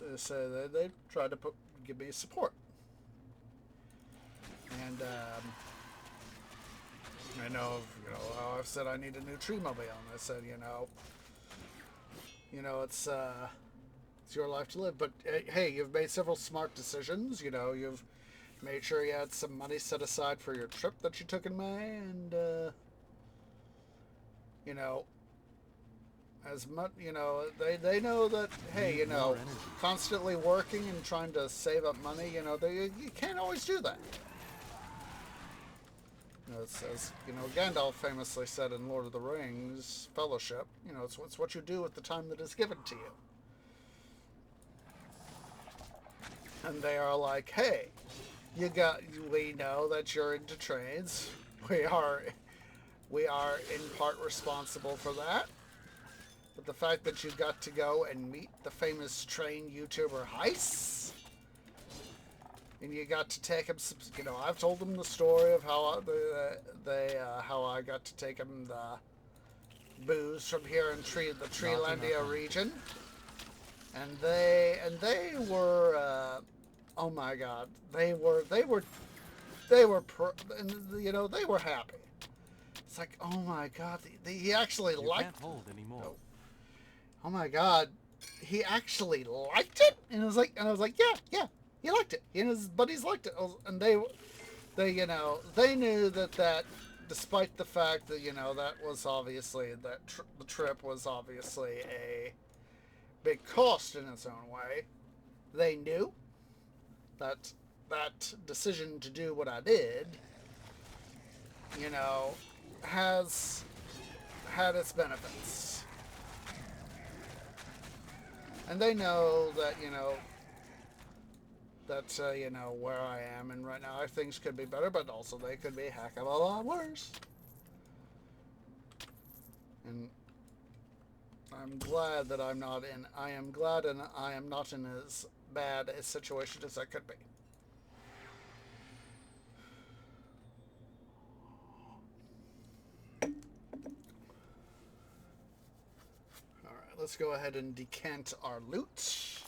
They say they tried to give me support, and I know how I've said I need a new tree mobile, and I said it's your life to live, but hey, you've made several smart decisions. You've made sure you had some money set aside for your trip that you took in May, and as much, they know that, hey, constantly working and trying to save up money, you can't always do that. As Gandalf famously said in Lord of the Rings Fellowship, it's what you do with the time that is given to you. And they are like, hey, we know that you're into trades. We are in part responsible for that. But the fact that you got to go and meet the famous train YouTuber Heiss, and you got to take him some, I've told them the story of how how I got to take him the booze from here in the Treelandia region, and they were, oh my God, they were they were happy. It's like, oh my God, he actually liked. Can't hold anymore. Oh my God, he actually liked it, and I was like, yeah, he liked it. And his buddies liked it, and they knew that despite the fact that that was obviously the trip was obviously a big cost in its own way, they knew that decision to do what I did, has had its benefits. And they know that, where I am, and right now things could be better, but also they could be a heck of a lot worse. And I'm glad that I am glad and I am not in as bad a situation as I could be. Let's go ahead and decant our loot.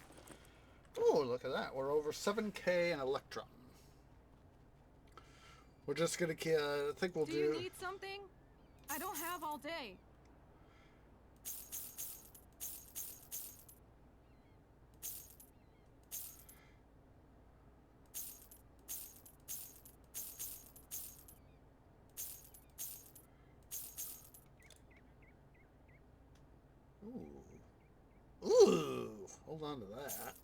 Oh, look at that. We're over 7K in Electrum. We're just going to, I think we'll do... Do you need something? I don't have all day. Ooh, hold on to that.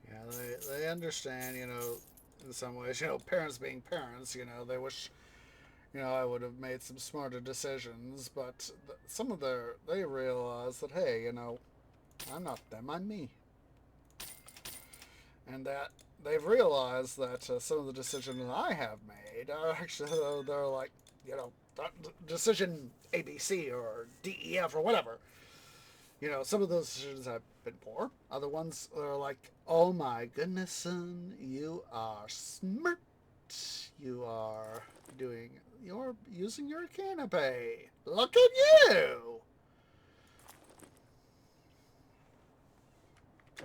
Yeah, they understand, in some ways, parents being parents, they wish, I would have made some smarter decisions, but they realize that, hey, I'm not them, I'm me. And that they've realized that some of the decisions that I have made are actually, they're like, decision ABC or DEF or whatever. Some of those decisions have been poor. Other ones are like, oh my goodness, son, you are smart. You're using your canopy. Look at you!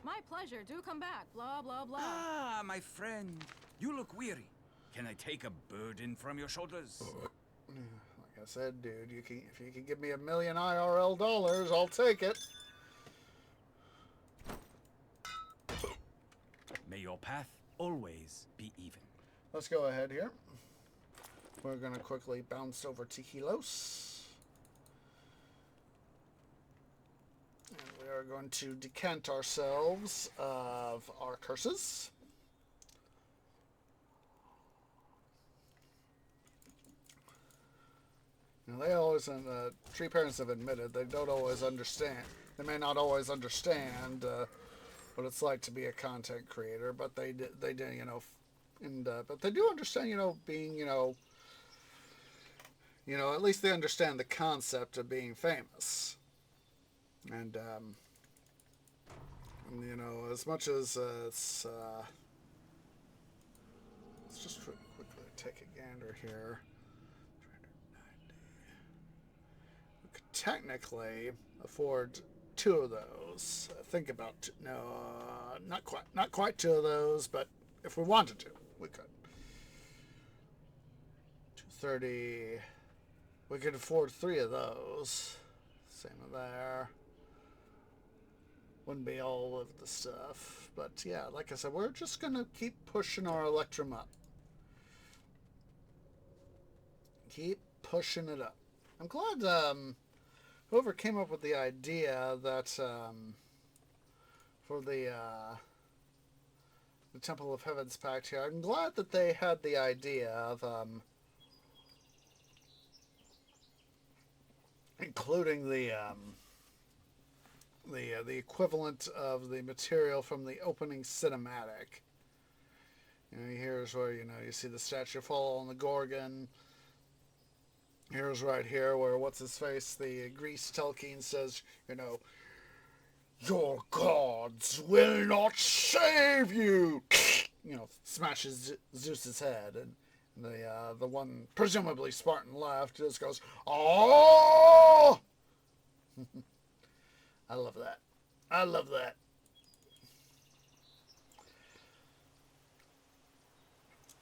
My pleasure. Do come back. Blah, blah, blah. Ah, my friend. You look weary. Can I take a burden from your shoulders? Like I said, dude, if you can give me $1 million IRL dollars, I'll take it. May your path always be even. Let's go ahead here. We're going to quickly bounce over to Helos. are going to decant ourselves of our curses. You know, they always, and tree parents have admitted, they don't always understand. They may not always understand what it's like to be a content creator, but they do, you know, and but they do understand, you know, being, you know, at least they understand the concept of being famous. And you know, as much as let's just quickly take a gander here. We could technically afford 2 of those. Think about not quite 2 of those, but if we wanted to, we could. 230. We could afford 3 of those. Same there. Wouldn't be all of the stuff. But yeah, like I said, we're just going to keep pushing our Electrum up. Keep pushing it up. I'm glad whoever came up with the idea that for the Temple of Heaven's Pact here, I'm glad that they had the idea of including the equivalent of the material from the opening cinematic. You know, here's where, you know, you see the statue fall on the Gorgon. Here's right here where what's-his-face, the Grease Telkine says, you know, your gods will not save you! You know, smashes Zeus's head, and the one, presumably Spartan left, just goes, oh! I love that. I love that.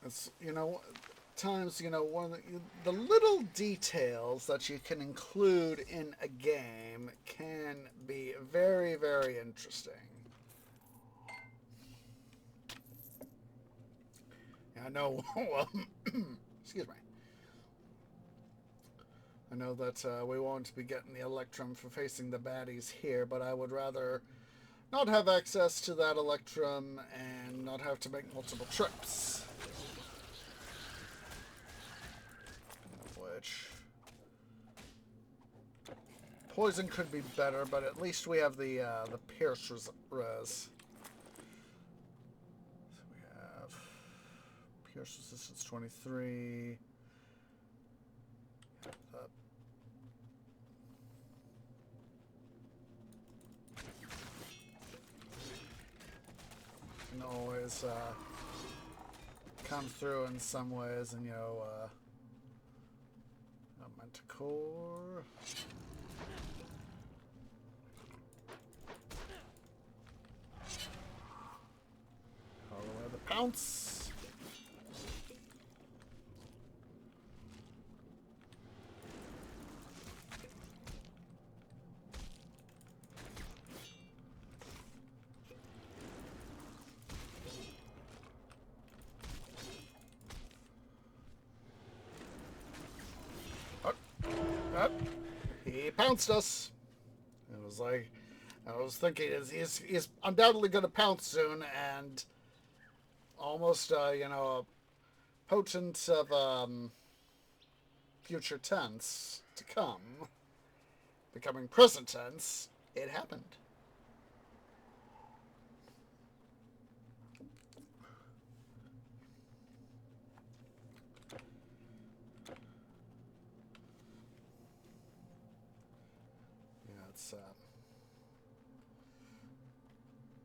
It's, you know, times, you know, one of the little details that you can include in a game can be very, very interesting. I know, well, excuse me. I know that we won't be getting the Electrum for facing the baddies here, but I would rather not have access to that Electrum and not have to make multiple trips. Which poison could be better, but at least we have the Pierce res. So we have Pierce resistance 23. Can always come through in some ways, and you know, Manticore. All the way to the pounce. He pounced us. It was like, I was thinking, he's undoubtedly going to pounce soon, and almost, you know, a potent of future tense to come, becoming present tense, it happened.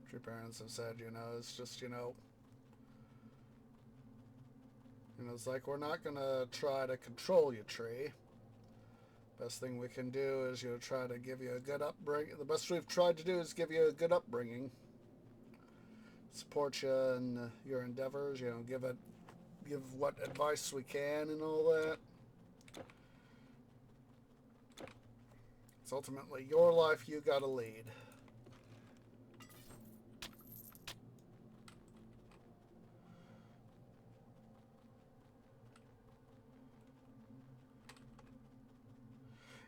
True parents have said, you know, it's just, you know, it's like, we're not going to try to control your tree. Best thing we can do is, you know, try to give you a good upbringing. The best we've tried to do is give you a good upbringing. Support you in your endeavors, you know, give what advice we can and all that. It's ultimately your life you gotta lead.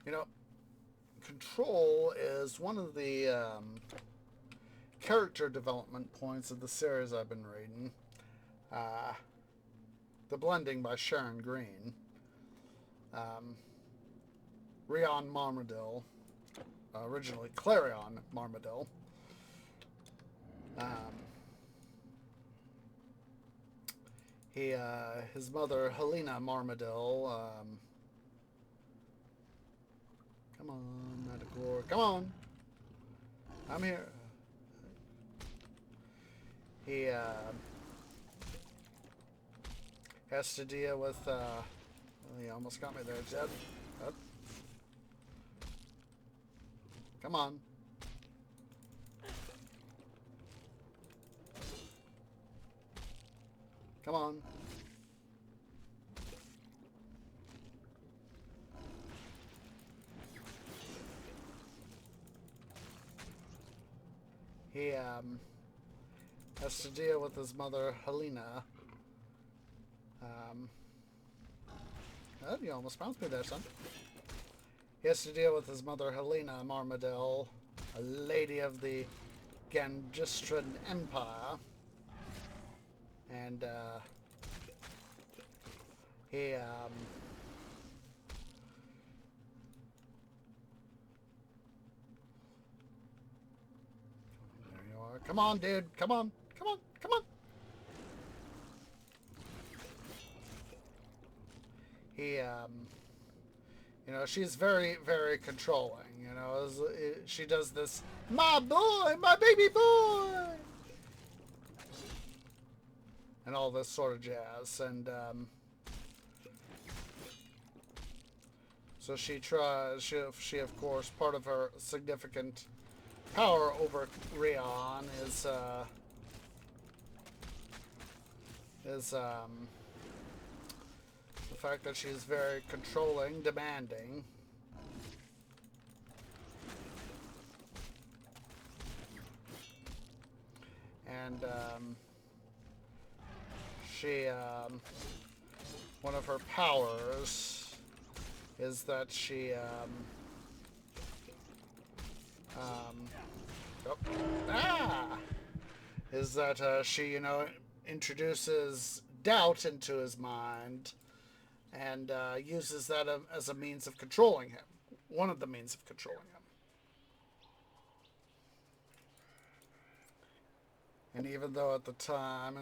You know, control is one of the character development points of the series I've been reading. The Blending by Sharon Green. Rion Marmaduke, originally Clarion Marmaduke. His mother, Helena Marmaduke, come on, Manticore, come on! I'm here. He, has to deal with, he almost got me there, Jed. Up. Come on. Come on. He has to deal with his mother, Helena. Oh, you almost bounced me there, son. He has to deal with his mother, Helena Marmaduke, a lady of the Gangistran Empire. And, he, there you are. Come on, dude. Come on. Come on. Come on. He, you know, she's very, very controlling, you know, she does this, my boy, my baby boy, and all this sort of jazz, and, so she tries, she of course, part of her significant power over Rion is the fact that she's very controlling, demanding. And, she, one of her powers is that she, is that, she, you know, introduces doubt into his mind, and uses that as a means of controlling him. One of the means of controlling him. And even though at the time,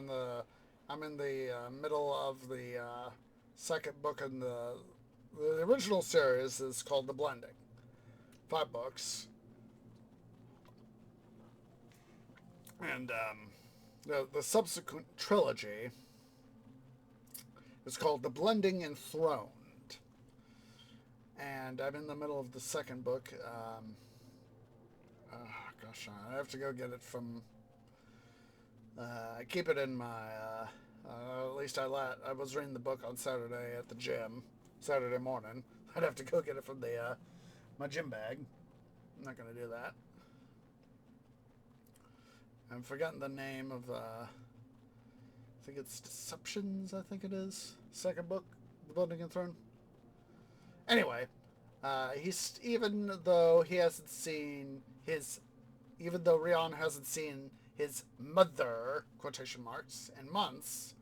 I'm in the middle of the second book in the original series is called The Blending. 5 books. And the subsequent trilogy is called The Blending Enthroned. And I'm in the middle of the second book. Gosh, I have to go get it from... I keep it in my... at least I was reading the book on Saturday at the gym. Saturday morning. I'd have to go get it from the my gym bag. I'm not going to do that. I'm forgetting the name of... I think it's Deceptions, I think it is. Second book, The Blending Enthroned. Anyway, even though Rion hasn't seen his mother, quotation marks, in months,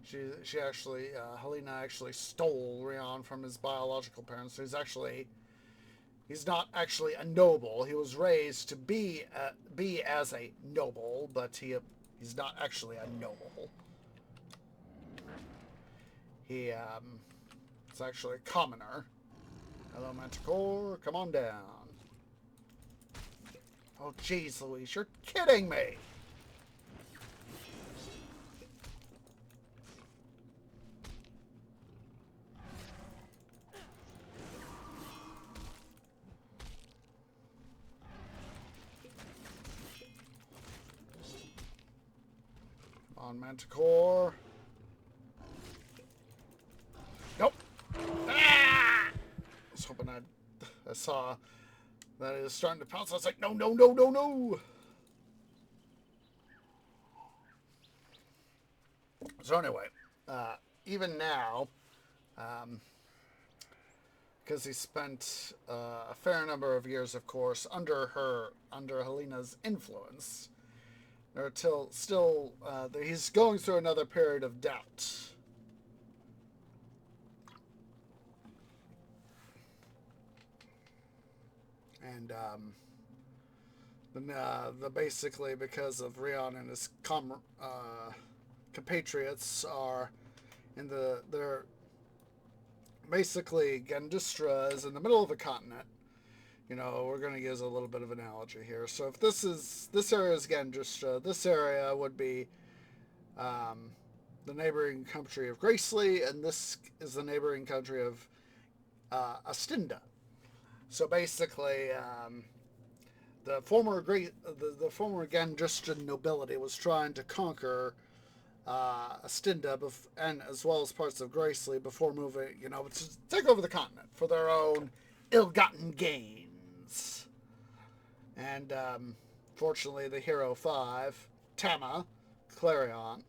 she actually, Helena actually stole Rion from his biological parents. He's not actually a noble. He was raised to be as a noble, but he's not actually a noble. He, is actually a commoner. Hello, Manticore. Come on down. Oh, jeez, Louise. You're kidding me! Come on, Manticore. Nope. Ah! I was hoping I saw that it was starting to pounce. I was like, no, no, no, no, no. So anyway, even now, because he spent a fair number of years, of course, under Helena's influence. He's going through another period of doubt. And basically because of Rion and his compatriots are they're basically Gandustra is in the middle of a continent. We're going to use a little bit of analogy here. So if this area is Gandustra, this area would be the neighboring country of Gracely, and this is the neighboring country of Astinda. So basically, the former Gandustrian nobility was trying to conquer Astinda and as well as parts of Gracely before moving, to take over the continent for their own ill-gotten gains. And fortunately, the Hero 5, Tama, Rion,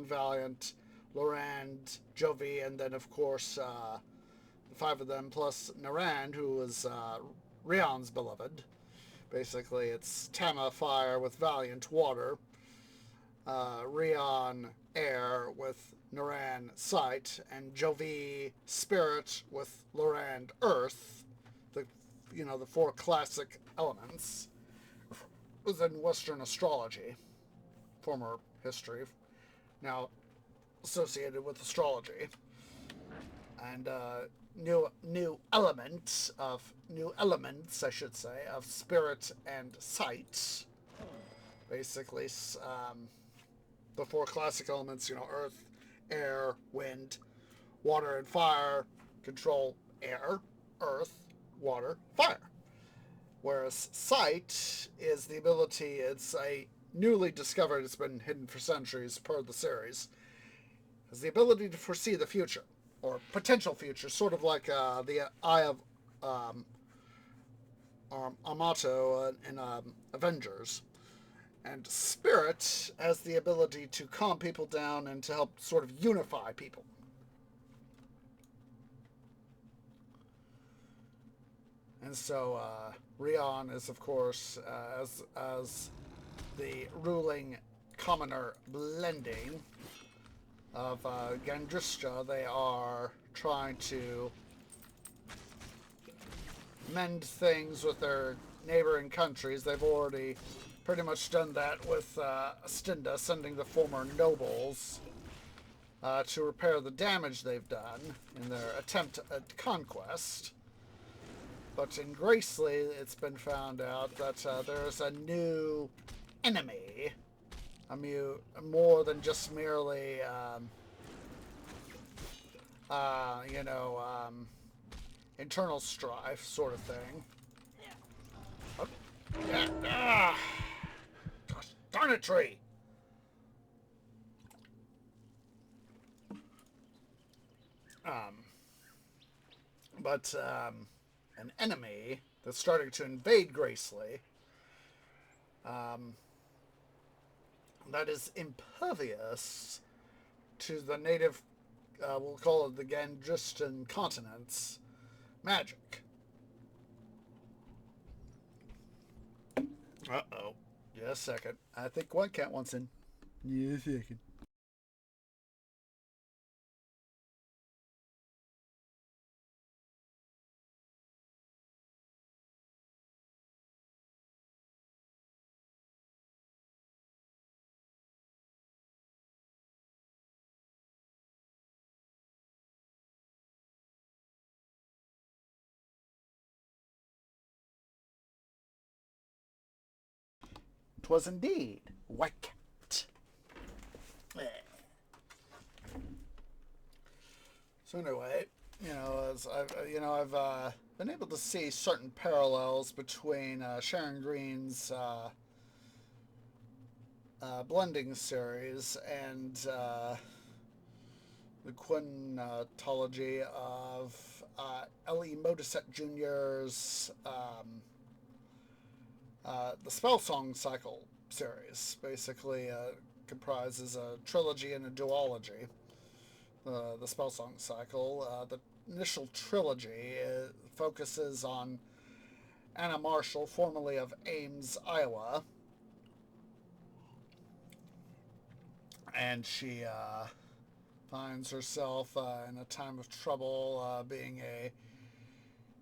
Valiant, Lorand, Jovi, and then of course the 5 of them plus Narand, who was Rion's beloved. Basically, it's Tama, fire, with Valiant, water, Rion, air, with Naran, sight, and Jovi, spirit, with Lorand, earth. The 4 classic elements within Western astrology, former history, now associated with astrology. And new elements, I should say, of spirit and sight. Basically, the 4 classic elements, earth, air, wind, water, and fire control air, earth, water, fire. Whereas sight is the ability, it's a newly discovered, it's been hidden for centuries per the series, is the ability to foresee the future, or potential future, sort of like the Eye of Amato in Avengers. And spirit has the ability to calm people down and to help sort of unify people. And so Rion is, of course, as the ruling commoner blending of Gandustra, they are trying to mend things with their neighboring countries. They've already pretty much done that with Astinda, sending the former nobles to repair the damage they've done in their attempt at conquest. But in Gracely, it's been found out that there's a new enemy, more than just merely, internal strife sort of thing. Oh, yeah. Darn it, tree! But an enemy that's starting to invade Gracely, that is impervious to the native, we'll call it the Gandustran continent's magic. Uh-oh. Yeah, a second. I think one cat wants in. Yeah, a second. "'Twas indeed White Cat." So anyway, as I've been able to see certain parallels between Sharon Green's blending series and the quintology of L.E. Modisette Jr.'s the Spellsong Cycle series. Basically comprises a trilogy and a duology. The Spellsong Cycle, the initial trilogy focuses on Anna Marshall, formerly of Ames, Iowa. And she finds herself in a time of trouble being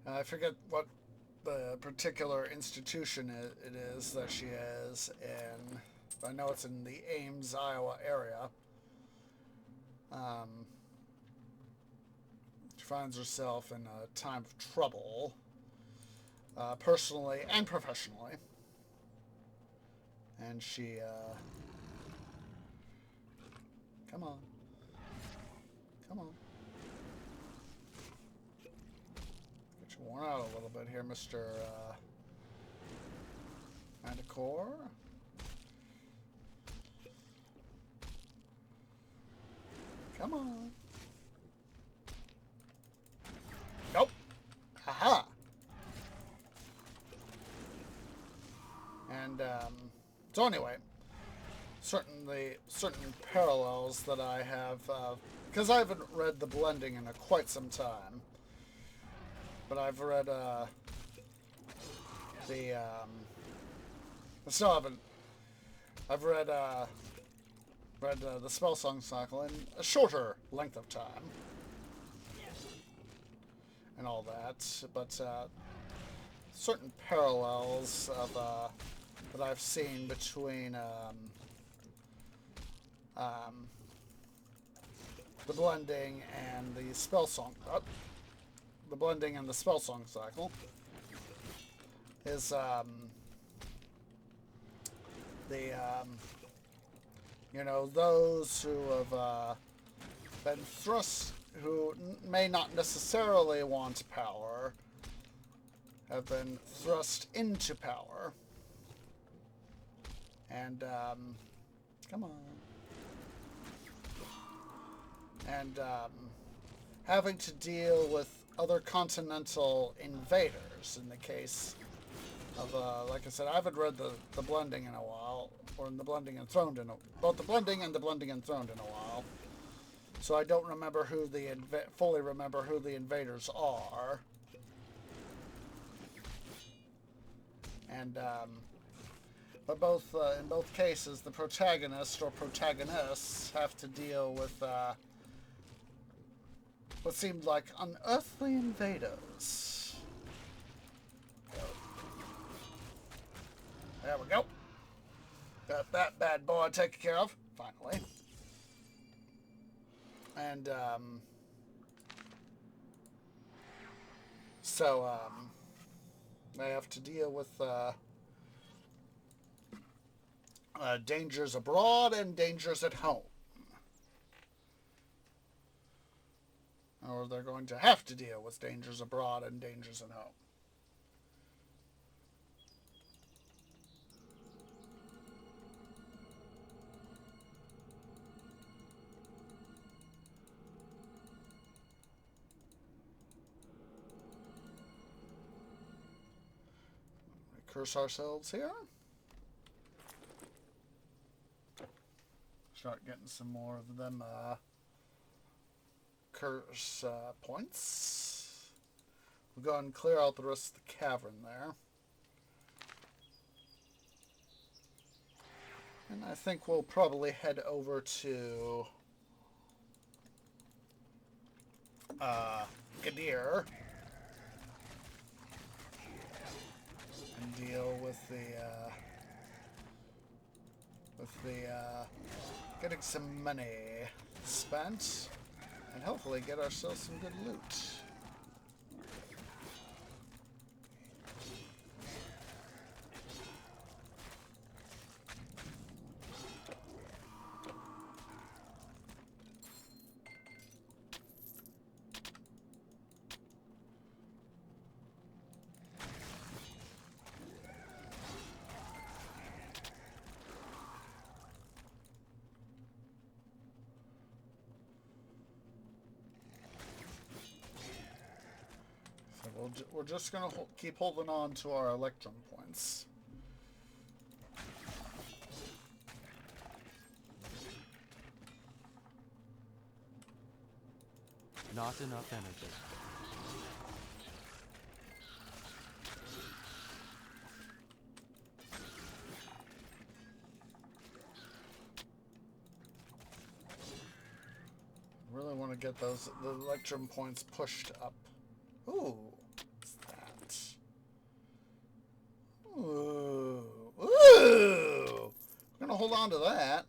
I forget what the particular institution it is that she is in. I know it's in the Ames, Iowa area. She finds herself in a time of trouble, personally and professionally. And she, come on. Come on. Get you worn out a little bit here, Mr. Manticore. Come on. Nope. Haha. And, so anyway, certain parallels that I have, because I haven't read The Blending in quite some time, but I've read, I still haven't, I've read, the Spellsong Cycle in a shorter length of time, and all that, but, certain parallels of, that I've seen between, the Blending and the Spellsong, the Blending and the Spellsong Cycle is, you know, those who have been thrust, who may not necessarily want power, have been thrust into power. And, come on. And, having to deal with other continental invaders in the case of, like I said, I haven't read the Blending in a while, or in the Blending and Throned in both the Blending and the Blending and Throned in a while. So I don't remember who fully remember who the invaders are. And, but both, in both cases, the protagonist or protagonists have to deal with, what seemed like unearthly invaders. There we go. Got that bad boy taken care of, finally. And, so, they have to deal with, dangers abroad and dangers at home. Or they're going to have to deal with dangers abroad and dangers at home. Curse ourselves here. Start getting some more of them curse points. We'll go and clear out the rest of the cavern there. And I think we'll probably head over to Gadir and deal with getting some money spent and hopefully get ourselves some good loot. We're just going to keep holding on to our Electrum points. Not enough energy. Really want to get the electrum points pushed up. Ooh, what's that? Ooh, ooh! We're gonna hold on to that.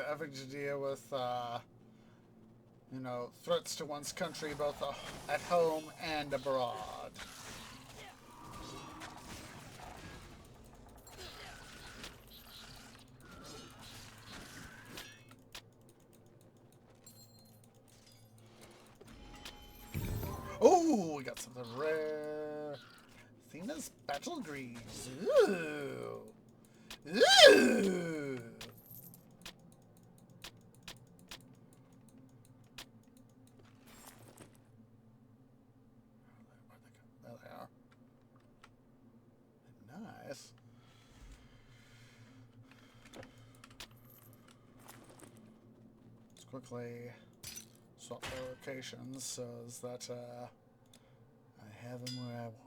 Having to deal with, you know, threats to one's country both at home and abroad. Oh, we got something rare. Athena's Battle Greaves. Ooh. Ooh. There they are. Nice. Let's quickly swap the locations so as that I have them where I want them.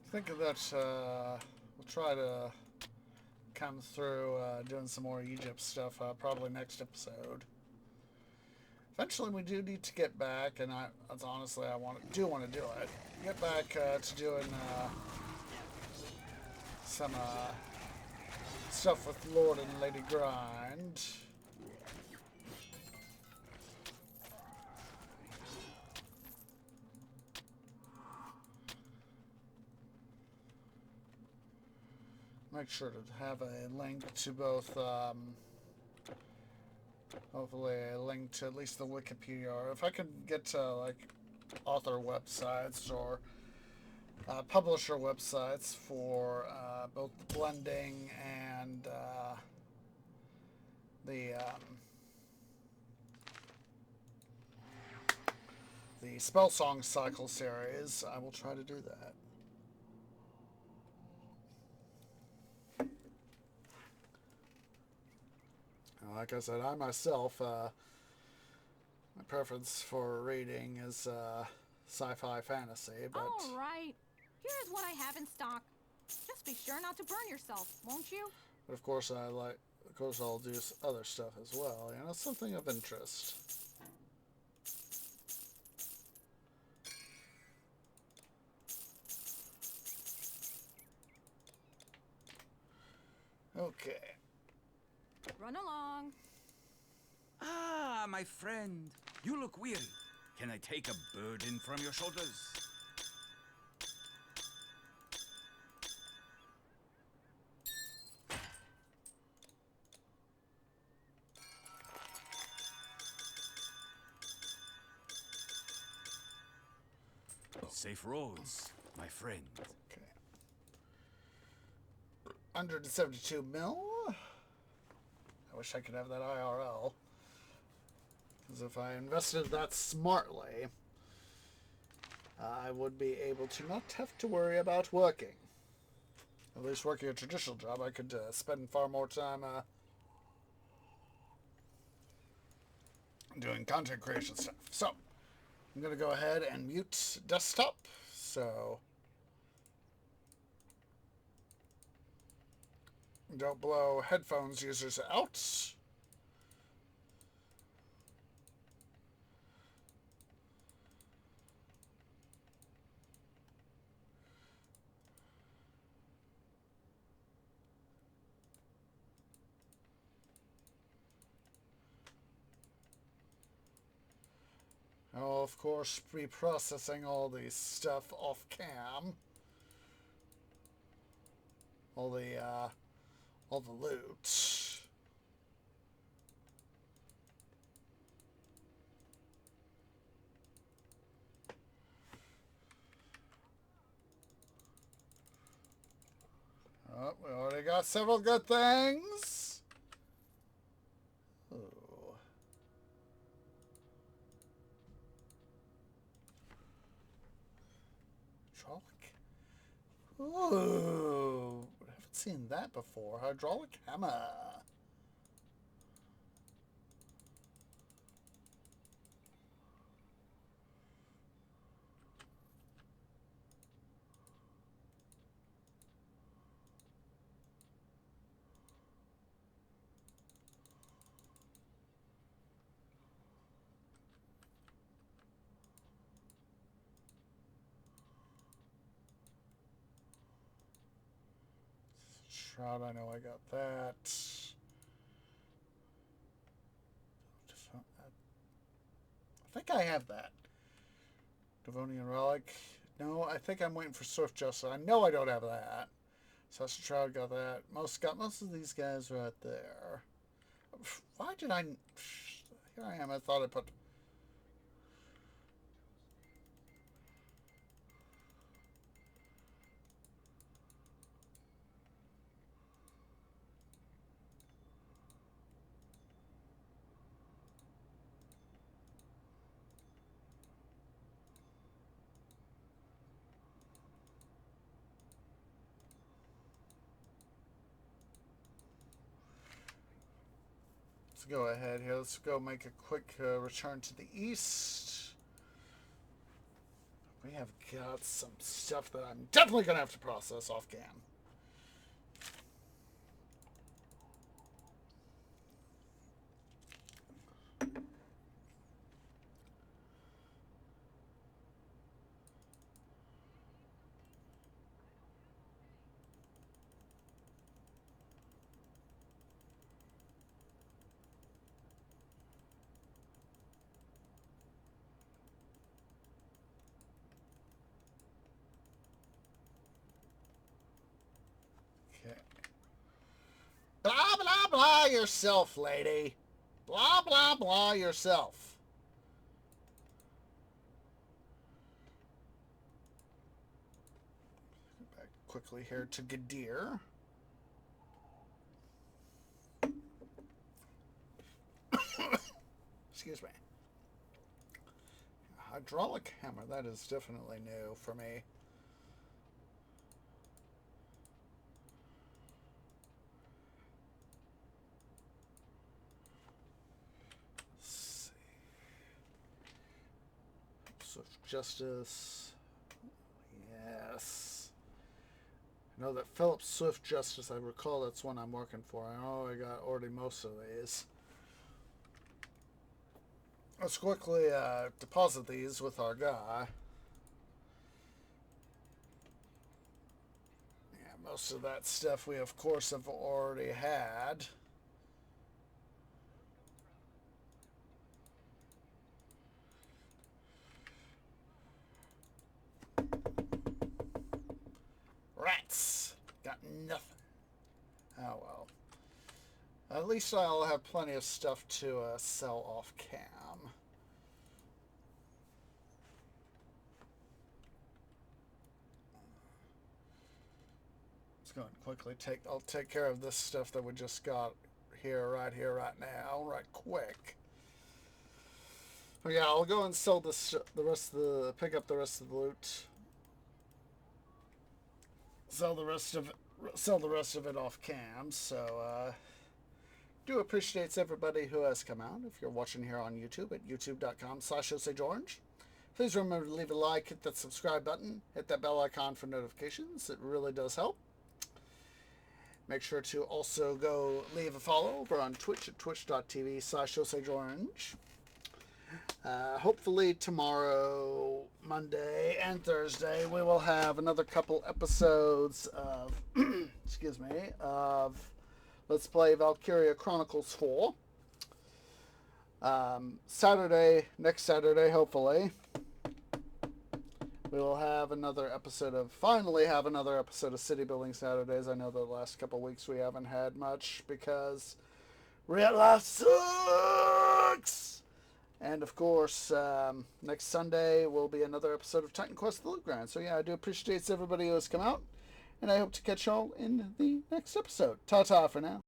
I think that we'll try to come through doing some more Egypt stuff probably next episode. Eventually, we do need to get back, and that's honestly I want to do it. Get back to doing some stuff with Lord and Lady Grind. Make sure to have a link to both, hopefully a link to at least the Wikipedia, or if I can get to, like, author websites or publisher websites for both the blending and the Spell Song Cycle series, I will try to do that. Like I said, I myself, my preference for reading is sci-fi fantasy, but... All right. Here's what I have in stock. Just be sure not to burn yourself, won't you? But of course I'll do other stuff as well, you know, something of interest. Okay. Run along. Ah, my friend. You look weary. Can I take a burden from your shoulders? Safe roads, my friend. Okay. 172 mil. I wish I could have that IRL. Because if I invested that smartly, I would be able to not have to worry about working. At least working a traditional job, I could spend far more time doing content creation stuff. So, I'm going to go ahead and mute desktop. So, Don't blow headphones users out. I'll, of course, be processing all the stuff off cam. All the loot. Oh, we already got several good things. Ooh. Hydraulic. Ooh. I haven't seen that before. Hydraulic hammer. Shroud, I know I got that. I think I have that. Devonian Relic. No, I think I'm waiting for Swift Justice. I know I don't have that. Sasha Shroud got that. Got most of these guys right there. Why did I... Here I am. I thought I put... Let's go ahead here. Let's go make a quick return to the east. We have got some stuff that I'm definitely going to have to process off cam. Blah, blah, blah yourself, lady. Blah, blah, blah yourself. Go back quickly here to Gadir. Excuse me. Hydraulic hammer, that is definitely new for me. Justice. Yes. I know that Philip Swift Justice, I recall that's one I'm working for. I know I got already most of these. Let's quickly deposit these with our guy. Yeah, most of that stuff we, of course, have already had. Rats! Got nothing. Oh well. At least I'll have plenty of stuff to sell off cam. Let's go and quickly I'll take care of this stuff that we just got here, right now, right quick. But yeah, I'll go and sell this, pick up the rest of the loot. Sell the rest of it off cam. So do appreciate everybody who has come out. If you're watching here on YouTube at youtube.com/OsageOrange, please remember to leave a like, hit that subscribe button, hit that bell icon for notifications. It really does help. Make sure to also go leave a follow over on Twitch at twitch.tv/OsageOrange. Hopefully tomorrow, Monday, and Thursday, we will have another couple episodes of, excuse me, of Let's Play Valkyria Chronicles 4. Next Saturday, hopefully, we will have finally have another episode of City Building Saturdays. I know the last couple weeks we haven't had much because real life sucks! And of course, next Sunday will be another episode of Titan Quest: The Loot Grind. So yeah, I do appreciate everybody who has come out, and I hope to catch y'all in the next episode. Ta-ta for now.